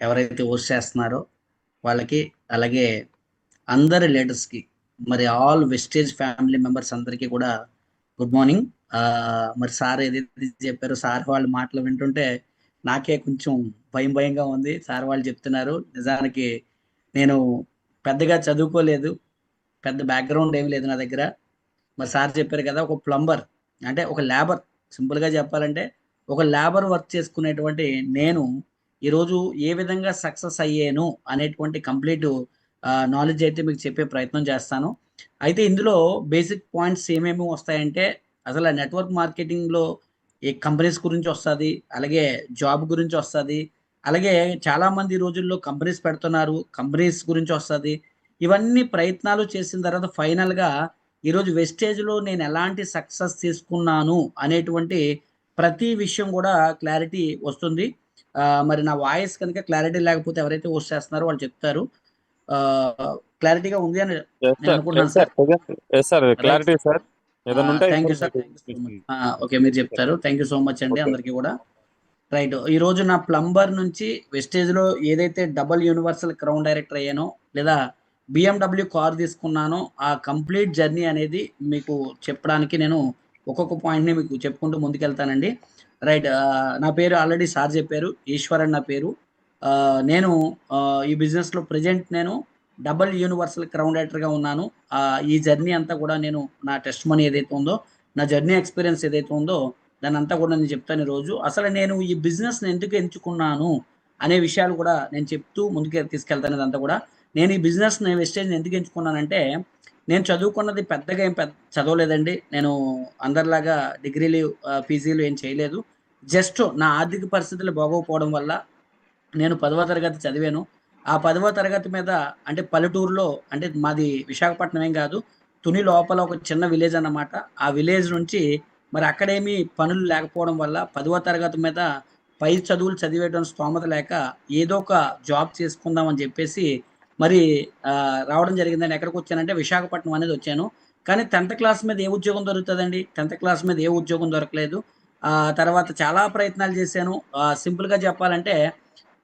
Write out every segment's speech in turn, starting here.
ఎవరైతే హోస్ట్ చేస్తున్నారో వాళ్ళకి, అలాగే అందరి లీడర్స్‌కి, మరి ఆల్ వెస్టేజ్ ఫ్యామిలీ మెంబర్స్ అందరికీ కూడా గుడ్ మార్నింగ్. మరి సార్ ఏదైతే చెప్పారో సార్ వాళ్ళ మాటలు వింటుంటే నాకే కొంచెం భయంగా ఉంది. సార్ వాళ్ళు చెప్తున్నారు. నిజానికి నేను పెద్దగా చదువుకోలేదు. పెద్ద బ్యాక్‌గ్రౌండ్ ఏమి లేదు నా దగ్గర. మరి సార్ చెప్పారు కదా! ఒక ప్లంబర్ అంటే ఒక లేబర్, సింపుల్‌గా చెప్పాలంటే ఒక లేబర్ వర్క్ చేసుకునేటువంటి నేను ఈరోజు ఏ విధంగా సక్సెస్ అయ్యాను అనేటువంటి కంప్లీట్ నాలెడ్జ్ అయితే మీకు చెప్పే ప్రయత్నం చేస్తాను. అయితే ఇందులో బేసిక్ పాయింట్స్ ఏమేమి వస్తాయంటే అసలు నెట్వర్క్ మార్కెటింగ్‌లో ఏ కంపెనీస్ గురించి వస్తది. అలాగే జాబ్ గురించి వస్తది. అలాగే చాలామంది ఈ రోజుల్లో కంపెనీస్ పెడుతున్నారు. కంపెనీస్ గురించి వస్తది. ఇవన్నీ ప్రయత్నాలు చేసిన తర్వాత ఫైనల్‌గా ఈరోజు వెస్టేజ్‌లో నేను ఎలాంటి సక్సెస్ తీసుకున్నాను అనేటువంటి ప్రతి విషయం గూడా క్లారిటీ వస్తుంది. మరి నా వాయిస్ కనుక క్లారిటీ లేకపోతే ఎవరైతే హోస్ట్ చేస్తున్నారో వాళ్ళు చెప్తారు. క్లారిటీగా ఉంది అని ఎస్ నేను సార్, ఎస్ అనుకుంటున్నాను sir, sir. Yes sir, right clarity sir. Sir. ఏదైనా ఉంటే థాంక్ యూ ఇప్పుడు సార్. మీరు thank you so much. Okay. మీరు చెప్తారు. థాంక్ యూ సో మచ్ అండి ఓకే. అందరికీ గూడా. రైట్. ఈరోజు నా ప్లంబర్ నుంచి వెస్టేజ్‌లో ఏదైతే డబుల్ యూనివర్సల్ క్రౌన్ డైరెక్టర్ అయ్యానో, లేదా బీఎండబ్ల్యూ కార్ తీసుకున్నానో, ఆ కంప్లీట్ జర్నీ అనేది మీకు చెప్పడానికి నేను ఒక్కొక్క పాయింట్‌ని మీకు చెప్పుకుంటూ ముందుకెళ్తానండి. రైట్. నా పేరు ఆల్రెడీ సార్ చెప్పారు. ఈశ్వర్ అని నా పేరు. నేను ఈ బిజినెస్‌లో ప్రెజెంట్ నేను డబుల్ యూనివర్సల్ క్రౌన్ డైరెక్టర్‌గా ఉన్నాను. ఈ జర్నీ అంతా కూడా నేను నా టెస్టిమనీ ఏదైతే ఉందో, నా జర్నీ ఎక్స్‌పీరియన్స్ ఏదైతే ఉందో దాన్నంతా కూడా నేను చెప్తాను ఈరోజు. అసలు నేను ఈ బిజినెస్‌ని ఎందుకు ఎంచుకున్నాను అనే విషయాలు కూడా నేను చెప్తూ ముందుకు తీసుకెళ్తాను ఇదంతా కూడా. నేను ఈ బిజినెస్‌ని వెస్టేజ్‌ని ఎందుకు ఎంచుకున్నానంటే, నేను చదువుకున్నది పెద్దగా ఏం చదవలేదండి. నేను అందరిలాగా డిగ్రీలు, పీజీలు ఏం చేయలేదు. జస్ట్ నా ఆర్థిక పరిస్థితులు బాగోకపోవడం వల్ల నేను 10వ తరగతి చదివాను. ఆ 10వ తరగతి మీద అంటే పల్లెటూరులో అంటే మాది విశాఖపట్నం ఏం గాదు. తుని లోపల ఒక చిన్న విలేజ్ అన్నమాట. ఆ విలేజ్ నుంచి మరి అక్కడేమి పనులు లేకపోవడం వల్ల 10వ తరగతి మీద పై చదువులు చదివేటువంటి స్తోమత లేక ఏదో ఒక జాబ్ చేసుకుందాం అని జెప్పేసి మరి రావడం జరిగిందండి. ఎక్కడికొచ్చానంటే విశాఖపట్నం అనేది వచ్చాను. కానీ 10థ్ క్లాస్ మీద ఏ ఉద్యోగం దొరుకుతదండి? 10థ్ క్లాస్ మీద ఏ ఉద్యోగం దొరకలేదు. తర్వాత చాలా ప్రయత్నాలు జేశాను. సింపుల్‌గా చెప్పాలంటే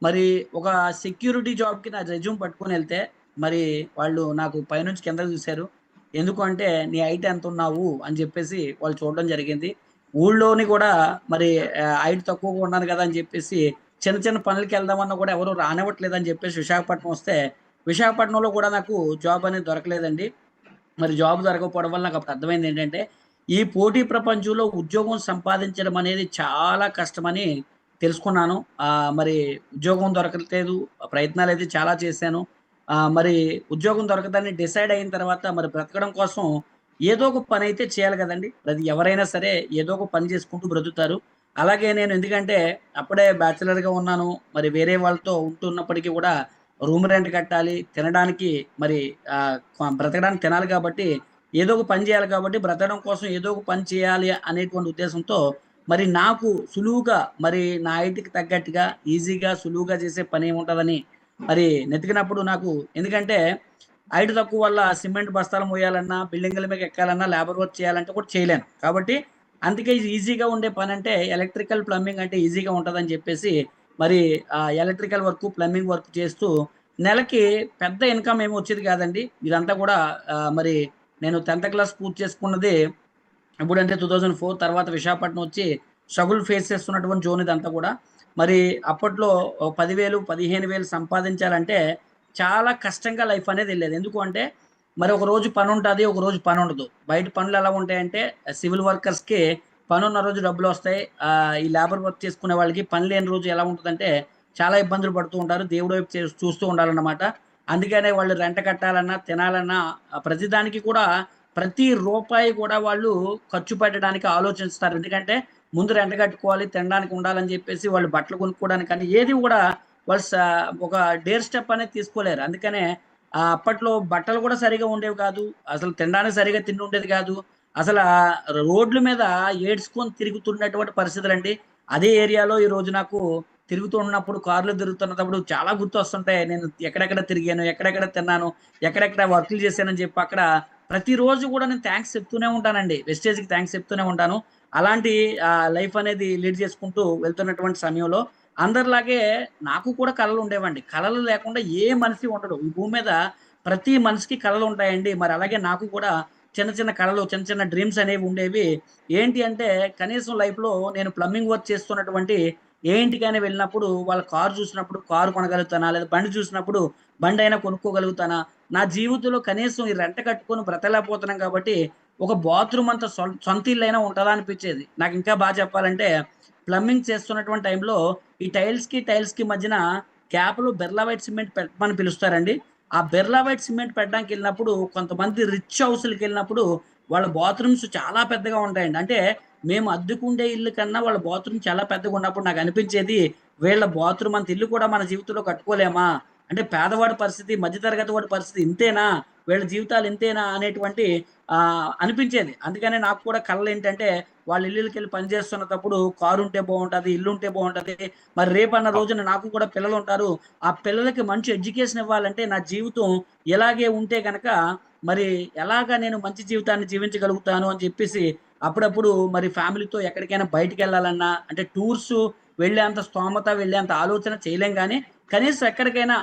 మరి ఒక సెక్యూరిటీ జాబ్‌కి నా రెజ్యూమ్ పట్టుకొనెళ్తే, మరి వాళ్ళు నాకు పైనుంచి కిందకి చూసారు. ఎందుకు అంటే, "నీ హైట్ ఎంతున్నావు?" అని చెప్పేసి వాళ్ళు చూడడం జరిగింది. ఊళ్ళోని గూడా మరి హైట్ తక్కువగా ఉన్నాను గదా! అని చెప్పేసి చిన్న చిన్న పనులకెళ్దామన్నా కూడా ఎవరు రానివ్వట్లేదని చెప్పేసి విశాఖపట్నం వస్తే, విశాఖపట్నంలో కూడా నాకు జాబ్ అనేది దొరకలేదండి. మరి జాబ్ దొరకకపోవడం వల్ల నాకప్పుడు అర్థమైందేంటంటే, ఈ పోటీ ప్రపంచంలో ఉద్యోగం సంపాదించడం అనేది చాలా కష్టమని తెలుసుకున్నాను. మరి ఉద్యోగం దొరకట్లేదు. ప్రయత్నాలైతే చాలా చేశాను. మరి ఉద్యోగం దొరకదని డిసైడ్ అయిన తర్వాత మరి బ్రతకడం కోసం ఏదో ఒక పనైతే చేయాలి గదండీ! అది ఎవరైనా సరే ఏదో ఒక పని చేసుకుంటూ బ్రతుకుతారు. అలాగే నేను ఎందుకంటే అప్పుడే బ్యాచిలర్‌గా ఉన్నాను. మరి వేరే వాళ్ళతో ఉంటున్నప్పటికీ గూడా రూమ్ రెంట్ కట్టాలి. తినడానికి మరి బ్రతకడానికి తినాలి కాబట్టి, ఏదో ఒక పని చేయాలి కాబట్టి, బ్రతకడం కోసం ఏదో ఒక పని చేయాలి అనేటువంటి ఉద్దేశంతో, మరి నాకు సులువుగా మరి నా హైట్‌కి తగ్గట్టుగా, ఈజీగా, సులువుగా చేసే పనేముంటదని మరి వెతికినప్పుడు నాకు ఎందుకంటే, హైట్ తక్కువ వల్ల సిమెంట్ బస్తాలు మోయాలన్నా, బిల్డింగుల మీద ఎక్కాలన్నా, లేబర్ వర్క్ చేయాలంటే కూడా చేయలేను. కాబట్టి అందుకే ఇది ఈజీగా ఉండే పనంటే ఎలక్ట్రికల్, ప్లంబింగ్ అంటే ఈజీగా ఉంటదని చెప్పేసి, మరి ఎలక్ట్రికల్ వర్కు, ప్లంబింగ్ వర్క్ చేస్తూ నెలకి పెద్ద ఇన్‌కమ్ ఏమి వచ్చేది కాదండి. ఇదంతా కూడా మరి నేను 10థ్ క్లాస్ పూర్తి చేసుకున్నది ఎప్పుడంటే 2004 తర్వాత విశాఖపట్నం వచ్చి స్ట్రగుల్ ఫేస్ చేస్తున్నటువంటి జోన్ ఇదంతా కూడా. మరి అప్పట్లో ఓ 10,000, 15,000 సంపాదించాలంటే చాలా కష్టంగా లైఫ్ అనేది ఎళ్ళేది. ఎందుకు అంటే మరి ఒక రోజు పనుంటది. ఒక రోజు పనుండదు. బయట పనులు ఎలా ఉంటాయంటే సివిల్ వర్కర్స్‌కి పనున్న రోజు డబ్బులొస్తాయి. ఈ లేబర్ వర్క్ చేసుకునే వాళ్ళకి పని లేని రోజు ఎలా ఉంటదంటే చాలా ఇబ్బందులు పడుతూ ఉంటారు. దేవుడి వైపు చూస్తూ ఉండాలన్నమాట. అందుకనే వాళ్ళు రెంట్ కట్టాలన్నా, తినాలన్నా ప్రతిదానికి కూడా ప్రతి రూపాయి కూడా వాళ్ళు ఖర్చు పెట్టడానికి ఆలోచిస్తారు. ఎందుకంటే ముందు రెంట్ కట్టుకోవాలి, తినడానికి ఉండాలని జెప్పేసి వాళ్ళు బట్టలు కొనుక్కోవడానికి కానీ ఏది గూడా వాళ్ళు ఒక డేర్ స్టెప్ అనేది తీసుకోలేరు. అందుకనే అప్పట్లో బట్టలు గూడా సరిగ్గా ఉండేవి కాదు. అసలు తినడానికి సరిగ్గా తిండి ఉండేది కాదు. అసల రోడ్ల మీద ఏడ్చుకొని తిరుగుతున్నటువంటి పరిస్థితులండి. అదే ఏరియాలో ఈరోజు నాకు తిరుగుతూ ఉన్నప్పుడు కార్‌లో తిరుగుతున్నప్పుడు చాలా గుర్తొస్తుంటాయి. నేను ఎక్కడెక్కడ తిరిగాను, ఎక్కడెక్కడ తిన్నాను, ఎక్కడెక్కడ వర్కులు చేశానని చెప్పి అక్కడ ప్రతిరోజు గూడా నేను థాంక్స్ చెప్తూనే ఉంటానండి. వెస్టేజ్‌కి థాంక్స్ చెప్తూనే ఉంటాను. అలాంటి లైఫ్ అనేది లీడ్ చేసుకుంటూ వెళ్తున్నటువంటి సమయంలో అందరిలాగే నాకు కూడా కలలు ఉండేవండి. కలలు లేకుండా ఏ మనిషి ఉండడు. ఈ భూమి మీద ప్రతి మనిషికి కలలు ఉంటాయండి. మరి అలాగే నాకు కూడా చిన్న చిన్న కలలు, చిన్న చిన్న డ్రీమ్స్ అనేవి ఉండేవి. ఏంటి అంటే కనీసం లైఫ్‌లో నేను ప్లంబింగ్ వర్క్ చేస్తున్నటువంటి ఏ ఇంటికైనా వెళ్ళినప్పుడు వాళ్ళ కారు చూసినప్పుడు కారు కొనగలుగుతానా? లేదా బండి చూసినప్పుడు బండైనా కొనుక్కోగలుగుతానా? నా జీవితంలో కనీసం ఈ రెంట కట్టుకొని బ్రతకలేకపోతున్నాం కాబట్టి ఒక బాత్రూమ్ అంత సొంత ఇల్లైనా ఉంటదా అనిపిచ్చేది. నాకింకా చెప్పాలంటే ప్లంబింగ్ చేస్తున్నటువంటి టైంలో ఈ టైల్స్‌కి మధ్యన గ్యాప్‌లో బిర్లా వైట్ సిమెంట్ పెట్టమని పిలుస్తారండి. ఆ బిర్లా వైట్ సిమెంట్ పెట్టడానికెళ్ళినప్పుడు కొంతమంది రిచ్ హౌస్‌లకెళ్ళినప్పుడు వాళ్ళ బాత్రూమ్స్ చాలా పెద్దగా ఉంటాయండి. అంటే మేము అద్దెకుండే ఇల్లు కన్నా వాళ్ళ బాత్రూమ్ చాలా పెద్దగున్నప్పుడు నాకనిపించేది వీళ్ళ బాత్రూమ్ అంత ఇల్లు కూడా మన జీవితంలో కట్టుకోలేమా? అంటే పేదవాడి పరిస్థితి, మధ్య తరగతి వాడి పరిస్థితి ఇంతేనా? వీళ్ళ జీవితాలు ఇంతేనా? అనేటువంటి అనిపించేది. అందుకనే నాకు కూడా కలలేంటంటే వాళ్ళ ఇల్లులకెళ్ళి పని చేస్తున్నప్పుడు కారుంటే బావుంటది, ఇల్లుంటే బావుంటది. మరి రేపన్న అ రోజున నాకు కూడా పిల్లలుంటారు. ఆ పిల్లలకి మంచి ఎడ్యుకేషన్ ఇవ్వాలంటే నా జీవితం ఇలాగే ఉంటే గనక మరి ఎలాగా నేను మంచి జీవితాన్ని జీవించగలుగుతాను అని చెప్పేసి అప్పుడప్పుడు మరి ఫ్యామిలీతో ఎక్కడికైనా బయటికెళ్ళాలన్నా అంటే టూర్సు వెళ్ళేంత స్తోమత, వెళ్ళేంత ఆలోచన చేయలేం గానీ, కనీసం ఎక్కడికైనా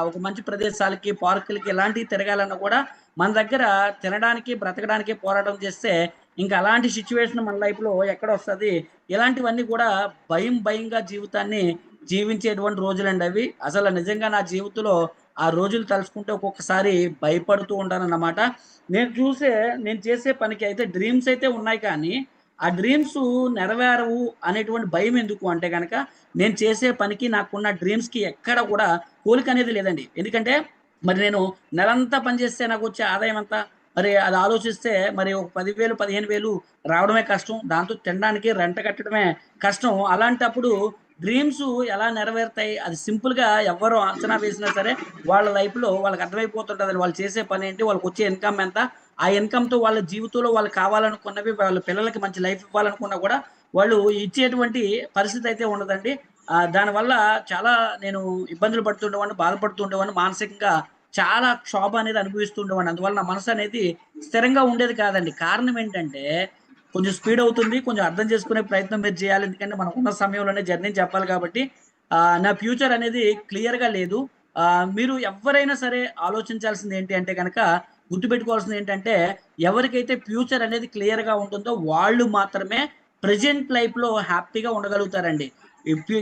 ఒక మంచి ప్రదేశాలకి, పార్కులకి ఇలాంటివి తిరగాలన్నా కూడా మన దగ్గర తినడానికి, బ్రతకడానికి పోరాటం చేస్తే ఇంక అలాంటి సిట్యుయేషన్ మన లైఫ్‌లో ఎక్కడొస్తది? ఇలాంటివన్నీ కూడా భయంగా జీవితాన్ని జీవించేటువంటి రోజులండి అవి. అసలు నిజంగా నా జీవితంలో ఆ రోజులు తలుచుకుంటే ఒక్కొక్కసారి భయపడుతూ ఉంటానన్నమాట. నేను చేసే పనికి అయితే డ్రీమ్స్ అయితే ఉన్నాయి కానీ, ఆ డ్రీమ్సు నెరవేరవు అనేటువంటి భయమెందుకు అంటే గనక, నేను చేసే పనికి, నాకున్న డ్రీమ్స్‌కి ఎక్కడ కూడా పోలికనేది లేదండి. ఎందుకంటే, మరి నేను నెలంతా పని చేస్తే నాకొచ్చే ఆదాయం ఎంత? మరి అది ఆలోచిస్తే మరి ఒక 10,000, 15,000 రావడమే కష్టం. దాంతో తినడానికి రెంట్ కట్టడమే కష్టం. అలాంటప్పుడు డ్రీమ్సు ఎలా నెరవేరుతాయి? అది సింపుల్‌గా ఎవ్వరు అంచనా వేసినా సరే, వాళ్ళ లైఫ్‌లో వాళ్ళకి అర్థమైపోతుంటదండి. వాళ్ళు చేసే పనేంటి? వాళ్ళకొచ్చే ఇన్‌కమ్ ఎంత? ఆ ఇన్‌కమ్‌తో వాళ్ళ జీవితంలో వాళ్ళు కావాలనుకున్నవి వాళ్ళ పిల్లలకి మంచి లైఫ్ ఇవ్వాలనుకున్నా కూడా, వాళ్ళు ఇచ్చేటువంటి పరిస్థితయితే ఉండదండి. దానివల్ల చాలా నేను ఇబ్బందులు పడుతుండేవాడిని, బాధపడుతూ ఉండేవాడిని. మానసికంగా చాలా క్షోభ అనేది అనుభవిస్తూ ఉండేవాడిని. అందువల్ల నా మనసనేది స్థిరంగా ఉండేది కాదండి. కారణం ఏంటంటే, కొంచెం స్పీడ్ అవుతుంది. కొంచెం అర్థం చేసుకునే ప్రయత్నం మీరు చేయాలి. ఎందుకంటే, మనం ఉన్న సమయంలోనే జర్నీని చెప్పాలి కాబట్టి, నా ఫ్యూచర్ అనేది క్లియర్‌గా లేదు. మీరు ఎవ్వరైనా సరే ఆలోచించాల్సింది ఏంటి అంటే గనక, గుర్తుపెట్టుకోవాల్సింది ఏంటంటే, ఎవరికైతే ఫ్యూచర్ అనేది క్లియర్‌గా ఉంటుందో వాళ్ళు మాత్రమే ప్రెజెంట్ లైఫ్‌లో హ్యాపీగా ఉండగలుగుతారండి.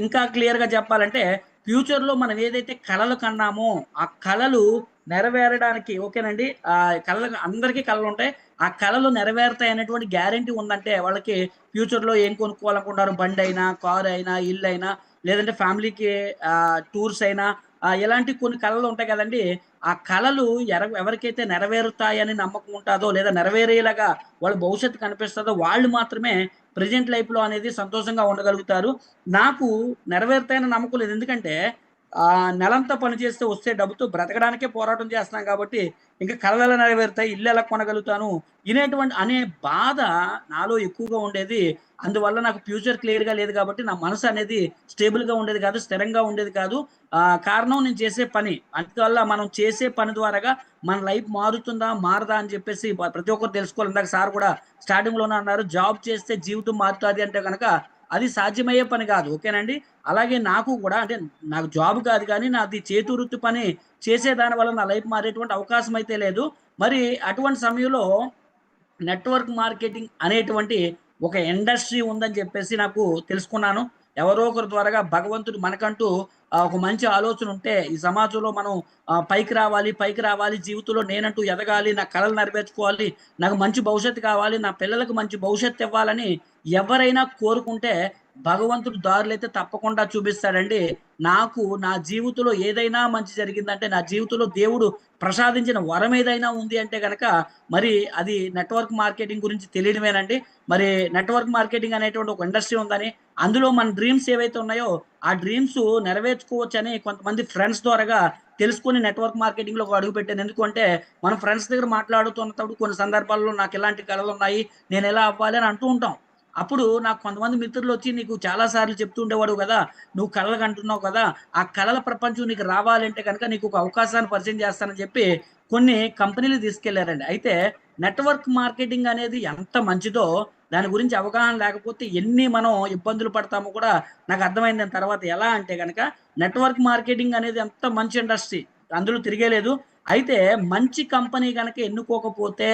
ఇంకా క్లియర్‌గా చెప్పాలంటే, ఫ్యూచర్‌లో మనం ఏదైతే కలలు కన్నామో, ఆ కలలు నెరవేరడానికి ఓకేనండి. కలలు అందరికీ కలలుంటాయి. ఆ కలలు నెరవేరుతాయనేటువంటి గ్యారంటీ ఉందంటే, వాళ్ళకి ఫ్యూచర్‌లో ఏం కొనుక్కోవాలనుకుంటున్నారు బండైనా, కారైనా, ఇల్లైనా లేదంటే ఫ్యామిలీకి టూర్స్ అయినా ఇలాంటి కొన్ని కలలు ఉంటాయి కదండీ! ఆ కలలు ఎవరికైతే నెరవేరుతాయని నమ్మకం ఉంటాదో, లేదా నెరవేరేలాగా వాళ్ళ భవిష్యత్తు కనిపిస్తదో వాళ్ళు మాత్రమే ప్రెజెంట్ లైఫ్‌లో అనేది సంతోషంగా ఉండగలుగుతారు. నాకు నెరవేరుతాయని నమ్మకం లేదు. ఎందుకంటే నెలంతా పని చేస్తే వచ్చే డబ్బుతో బ్రతకడానికే పోరాటం చేస్తున్నాం కాబట్టి, ఇంక కలలెలా నెరవేరుతాయి? ఇల్లెలా కొనగలుగుతాను? అనే బాధ నాలో ఎక్కువగా ఉండేది. అందువల్ల నాకు ఫ్యూచర్ క్లియర్‌గా లేదు కాబట్టి, నా మనసనేది స్టేబుల్‌గా ఉండేది కాదు. స్థిరంగా ఉండేది కాదు. కారణం నేను చేసే పని. అందువల్ల మనం చేసే పని ద్వారాగా మన లైఫ్ మారుతుందా? మారదా? అని చెప్పేసి ప్రతి ఒక్కరు తెలుసుకోవాలి. ఇందాక సార్ కూడా స్టార్టింగ్‌లోనే అన్నారు. జాబ్ చేస్తే జీవితం మారుతాది అంటే గనక అది సాధ్యమయ్యే పని కాదు. ఓకేనండి. అలాగే నాకు కూడా అంటే నాకు జాబ్ కాదు కానీ నాది చేతి వృత్తి పని చేసేదాని వల్ల నా లైఫ్ మారేటువంటి అవకాశం అయితే లేదు. మరి అటువంటి సమయంలో నెట్వర్క్ మార్కెటింగ్ అనేటువంటి ఒక ఇండస్ట్రీ ఉందని చెప్పేసి నాకు తెలుసుకున్నాను. ఎవరో ఒకరి ద్వారాగా భగవంతుడు మనకంటూ ఒక మంచి ఆలోచన ఉంటే ఈ సమాజంలో మనం పైకి రావాలి, జీవితంలో నేనంటూ ఎదగాలి, నా కలలు నెరవేర్చుకోవాలి, నాకు మంచి భవిష్యత్తు కావాలి, నా పిల్లలకు మంచి భవిష్యత్తు ఇవ్వాలని ఎవరైనా కోరుకుంటే భగవంతుడు దారులైతే తప్పకుండా చూపిస్తాడండి. నాకు నా జీవితంలో ఏదైనా మంచి జరిగిందంటే, నా జీవితంలో దేవుడు ప్రసాదించిన వరం ఏదైనా ఉంది అంటే గనక మరి అది నెట్వర్క్ మార్కెటింగ్ గురించి తెలియడమేనండి. మరి నెట్వర్క్ మార్కెటింగ్ అనేటువంటి ఒక ఇండస్ట్రీ ఉందని, అందులో మన డ్రీమ్స్ ఏవైతే ఉన్నాయో, ఆ డ్రీమ్స్ నెరవేర్చుకోవచ్చని కొంతమంది ఫ్రెండ్స్ ద్వారాగా తెలుసుకొని నెట్వర్క్ మార్కెటింగ్‌లోకి అడుగుపెట్టాను. ఎందుకంటే, మనం ఫ్రెండ్స్ దగ్గర మాట్లాడుతున్నప్పుడు కొన్ని సందర్భాల్లో నాకు ఇలాంటి కలలున్నాయి, నేనెలా అవ్వాలి అని అంటూ ఉంటాం. అప్పుడు నాకు కొంతమంది మిత్రులొచ్చి, "నీకు చాలా సార్లు చెప్తూ ఉండేవాడివి గదా! నువ్వు కలలు కంటున్నావు కదా! ఆ కలల ప్రపంచం నీకు రావాలంటే గనక నీకొక అవకాశాన్ని పరిచయం చేస్తానని" చెప్పి కొన్ని కంపెనీలు తీసుకెళ్లారండి. అయితే నెట్వర్క్ మార్కెటింగ్ అనేది ఎంత మంచిదో, దాని గురించి అవగాహన లేకపోతే ఎన్ని మనం ఇబ్బందులు పడతామో కూడా నాకు అర్థమైంది దాని తర్వాత. ఎలా అంటే గనక నెట్వర్క్ మార్కెటింగ్ అనేది ఎంత మంచి ఇండస్ట్రీ. అందులో తిరిగేలేదు. అయితే మంచి కంపెనీ గనక ఎన్నుకోకపోతే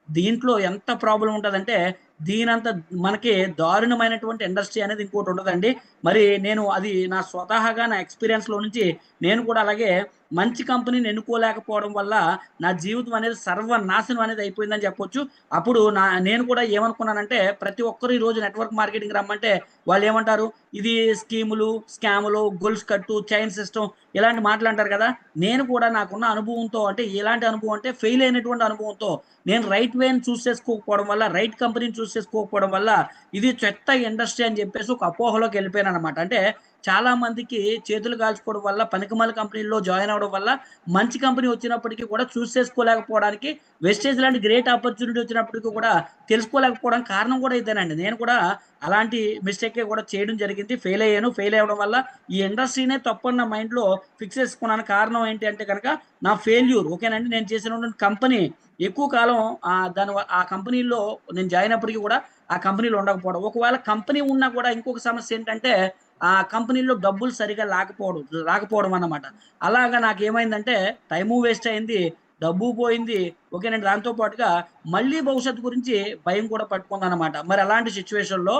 దీంట్లో ఎంత ప్రాబ్లమ్ ఉంటదంటే దీనంత మనకి దారుణమైనటువంటి ఇండస్ట్రీ అనేది ఇంకోటి ఉండదండి. మరి నేను అది నా స్వతహాగా నా ఎక్స్‌పీరియన్స్‌లో నుంచి నేను కూడా అలాగే మంచి కంపెనీని ఎన్నుకోలేకపోవడం వల్ల నా జీవితం అనేది సర్వనాశనం అనేది అయిపోయిందని చెప్పొచ్చు. అప్పుడు నేను కూడా ఏమనుకున్నానంటే ప్రతి ఒక్కరు ఈరోజు నెట్వర్క్ మార్కెటింగ్ రమ్మంటే వాళ్ళేమంటారు? ఇది స్కీములు, స్కాములు, గొలుసు కట్టు, చైన్ సిస్టమ్ ఇలాంటి మాటలు అంటారు కదా! నేను కూడా నాకున్న అనుభవంతో అంటే ఎలాంటి అనుభవం అంటే ఫెయిల్ అయినటువంటి అనుభవంతో నేను రైట్ వేని చూస్ చేసుకోకపోవడం వల్ల, రైట్ కంపెనీని చూస్ చేసుకోకపోవడం వల్ల ఇది చెత్త ఇండస్ట్రీ అని చెప్పేసి ఒక అపోహలోకి వెళ్ళిపోయాననమాట. అంటే చాలా మందికి చేతులు కాల్చుకోవడం వల్ల, పనికిమాల కంపెనీల్లో జాయిన్ అవ్వడం వల్ల, మంచి కంపెనీ వచ్చినప్పటికీ కూడా చూస్ చేసుకోలేకపోవడానికి, వెస్టేజ్ లాంటి గ్రేట్ ఆపర్చునిటీ వచ్చినప్పటికి కూడా తెలుసుకోలేకపోవడానికి కారణం కూడా ఇదేనండి. నేను కూడా అలాంటి మిస్టేకే కూడా చేయడం జరిగింది. ఫెయిల్ అయ్యాను. ఫెయిల్ అవ్వడం వల్ల ఈ ఇండస్ట్రీనే తప్పని నా మైండ్‌లో ఫిక్స్ చేసుకున్నాను. కారణం ఏంటి అంటే గనక నా ఫెయిల్యూర్ ఓకేనండి. నేను చేసినటువంటి కంపెనీ ఎక్కువ కాలం ఆ కంపెనీలో నేను జాయిన్ అప్పటికి కూడా ఆ కంపెనీలో ఉండకపోవడం. ఒకవేళ కంపెనీ ఉన్నా కూడా ఇంకొక సమస్య ఏంటంటే ఆ కంపెనీలో డబ్బులు సరిగ్గా రాకపోవడం అన్నమాట. అలాగా నాకేమైందంటే టైము వేస్ట్ అయింది. డబ్బు పోయింది. ఓకేనండి. దాంతో పాటుగా మళ్ళీ భవిష్యత్తు గురించి భయం కూడా పట్టుకుందన్నమాట. మరి అలాంటి సిట్యుయేషన్‌లో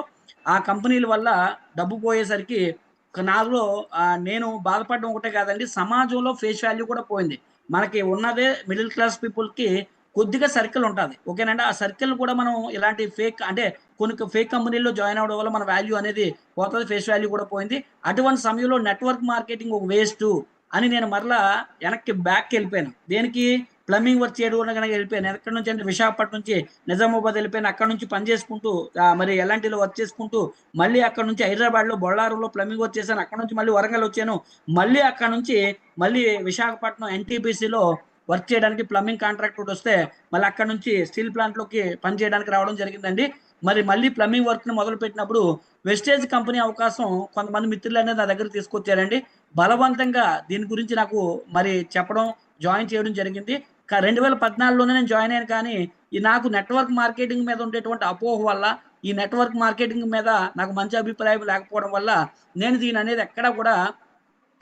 ఆ కంపెనీల వల్ల డబ్బు పోయేసరికి నాలో నేను బాధపడడం ఒకటే కాదండి. సమాజంలో ఫేస్ వాల్యూ కూడా పోయింది. మనకి ఉన్నదే మిడిల్ క్లాస్ పీపుల్‌కి కొద్దిగా సర్కిల్ ఉంటది. ఓకేనండి. ఆ సర్కిల్ కూడా మనం ఇలాంటి ఫేక్ అంటే కొన్ని ఫేక్ కంపెనీల్లో జాయిన్ అవ్వడం వల్ల మన వాల్యూ అనేది పోతది. ఫేస్ వాల్యూ కూడా పోయింది. అటువంటి సమయంలో నెట్వర్క్ మార్కెటింగ్ ఒక వేస్టు అని నేను మరలా వెనక్కి బ్యాక్‌కెళ్ళిపోయాను. దేనికి? ప్లంబింగ్ వర్క్ చేయడం గనక వెళ్ళిపోయాను. ఎక్కడి నుంచి అంటే విశాఖపట్నం నుంచి నిజామాబాద్ వెళ్ళిపోయాను. అక్కడి నుంచి పని చేసుకుంటూ మరి ఎల్‌ఎన్‌టీలో వర్క్ చేసుకుంటూ మళ్ళీ అక్కడి నుంచి హైదరాబాద్‌లో బొల్లారంలో ప్లంబింగ్ వర్క్ చేశాను. అక్కడి నుంచి మళ్ళీ వరంగల్ వచ్చాను. మళ్ళీ అక్కడి నుంచి మళ్ళీ విశాఖపట్నం ఎన్‌టీపీసీలో వర్క్ చేయడానికి ప్లంబింగ్ కాంట్రాక్ట్ వస్తే మళ్ళీ అక్కడి నుంచి స్టీల్ ప్లాంట్‌లోకి పని చేయడానికి రావడం జరిగిందండి. మరి మళ్ళీ ప్లంబింగ్ వర్క్‌ని మొదలుపెట్టినప్పుడు వెస్టేజ్ కంపెనీ అవకాశం కొంతమంది మిత్రులనేది నా దగ్గరికి తీసుకొచ్చారండి. బలవంతంగా దీని గురించి నాకు మరి చెప్పడం, జాయిన్ చేయడం జరిగింది. 2014లోనే నేను జాయిన్ అయ్యాను కానీ, ఈ నాకు నెట్వర్క్ మార్కెటింగ్ మీద ఉండేటువంటి అపోహ వల్ల, ఈ నెట్వర్క్ మార్కెటింగ్ మీద నాకు మంచి అభిప్రాయం లేకపోవడం వల్ల, నేను దీననేది ఎక్కడా కూడా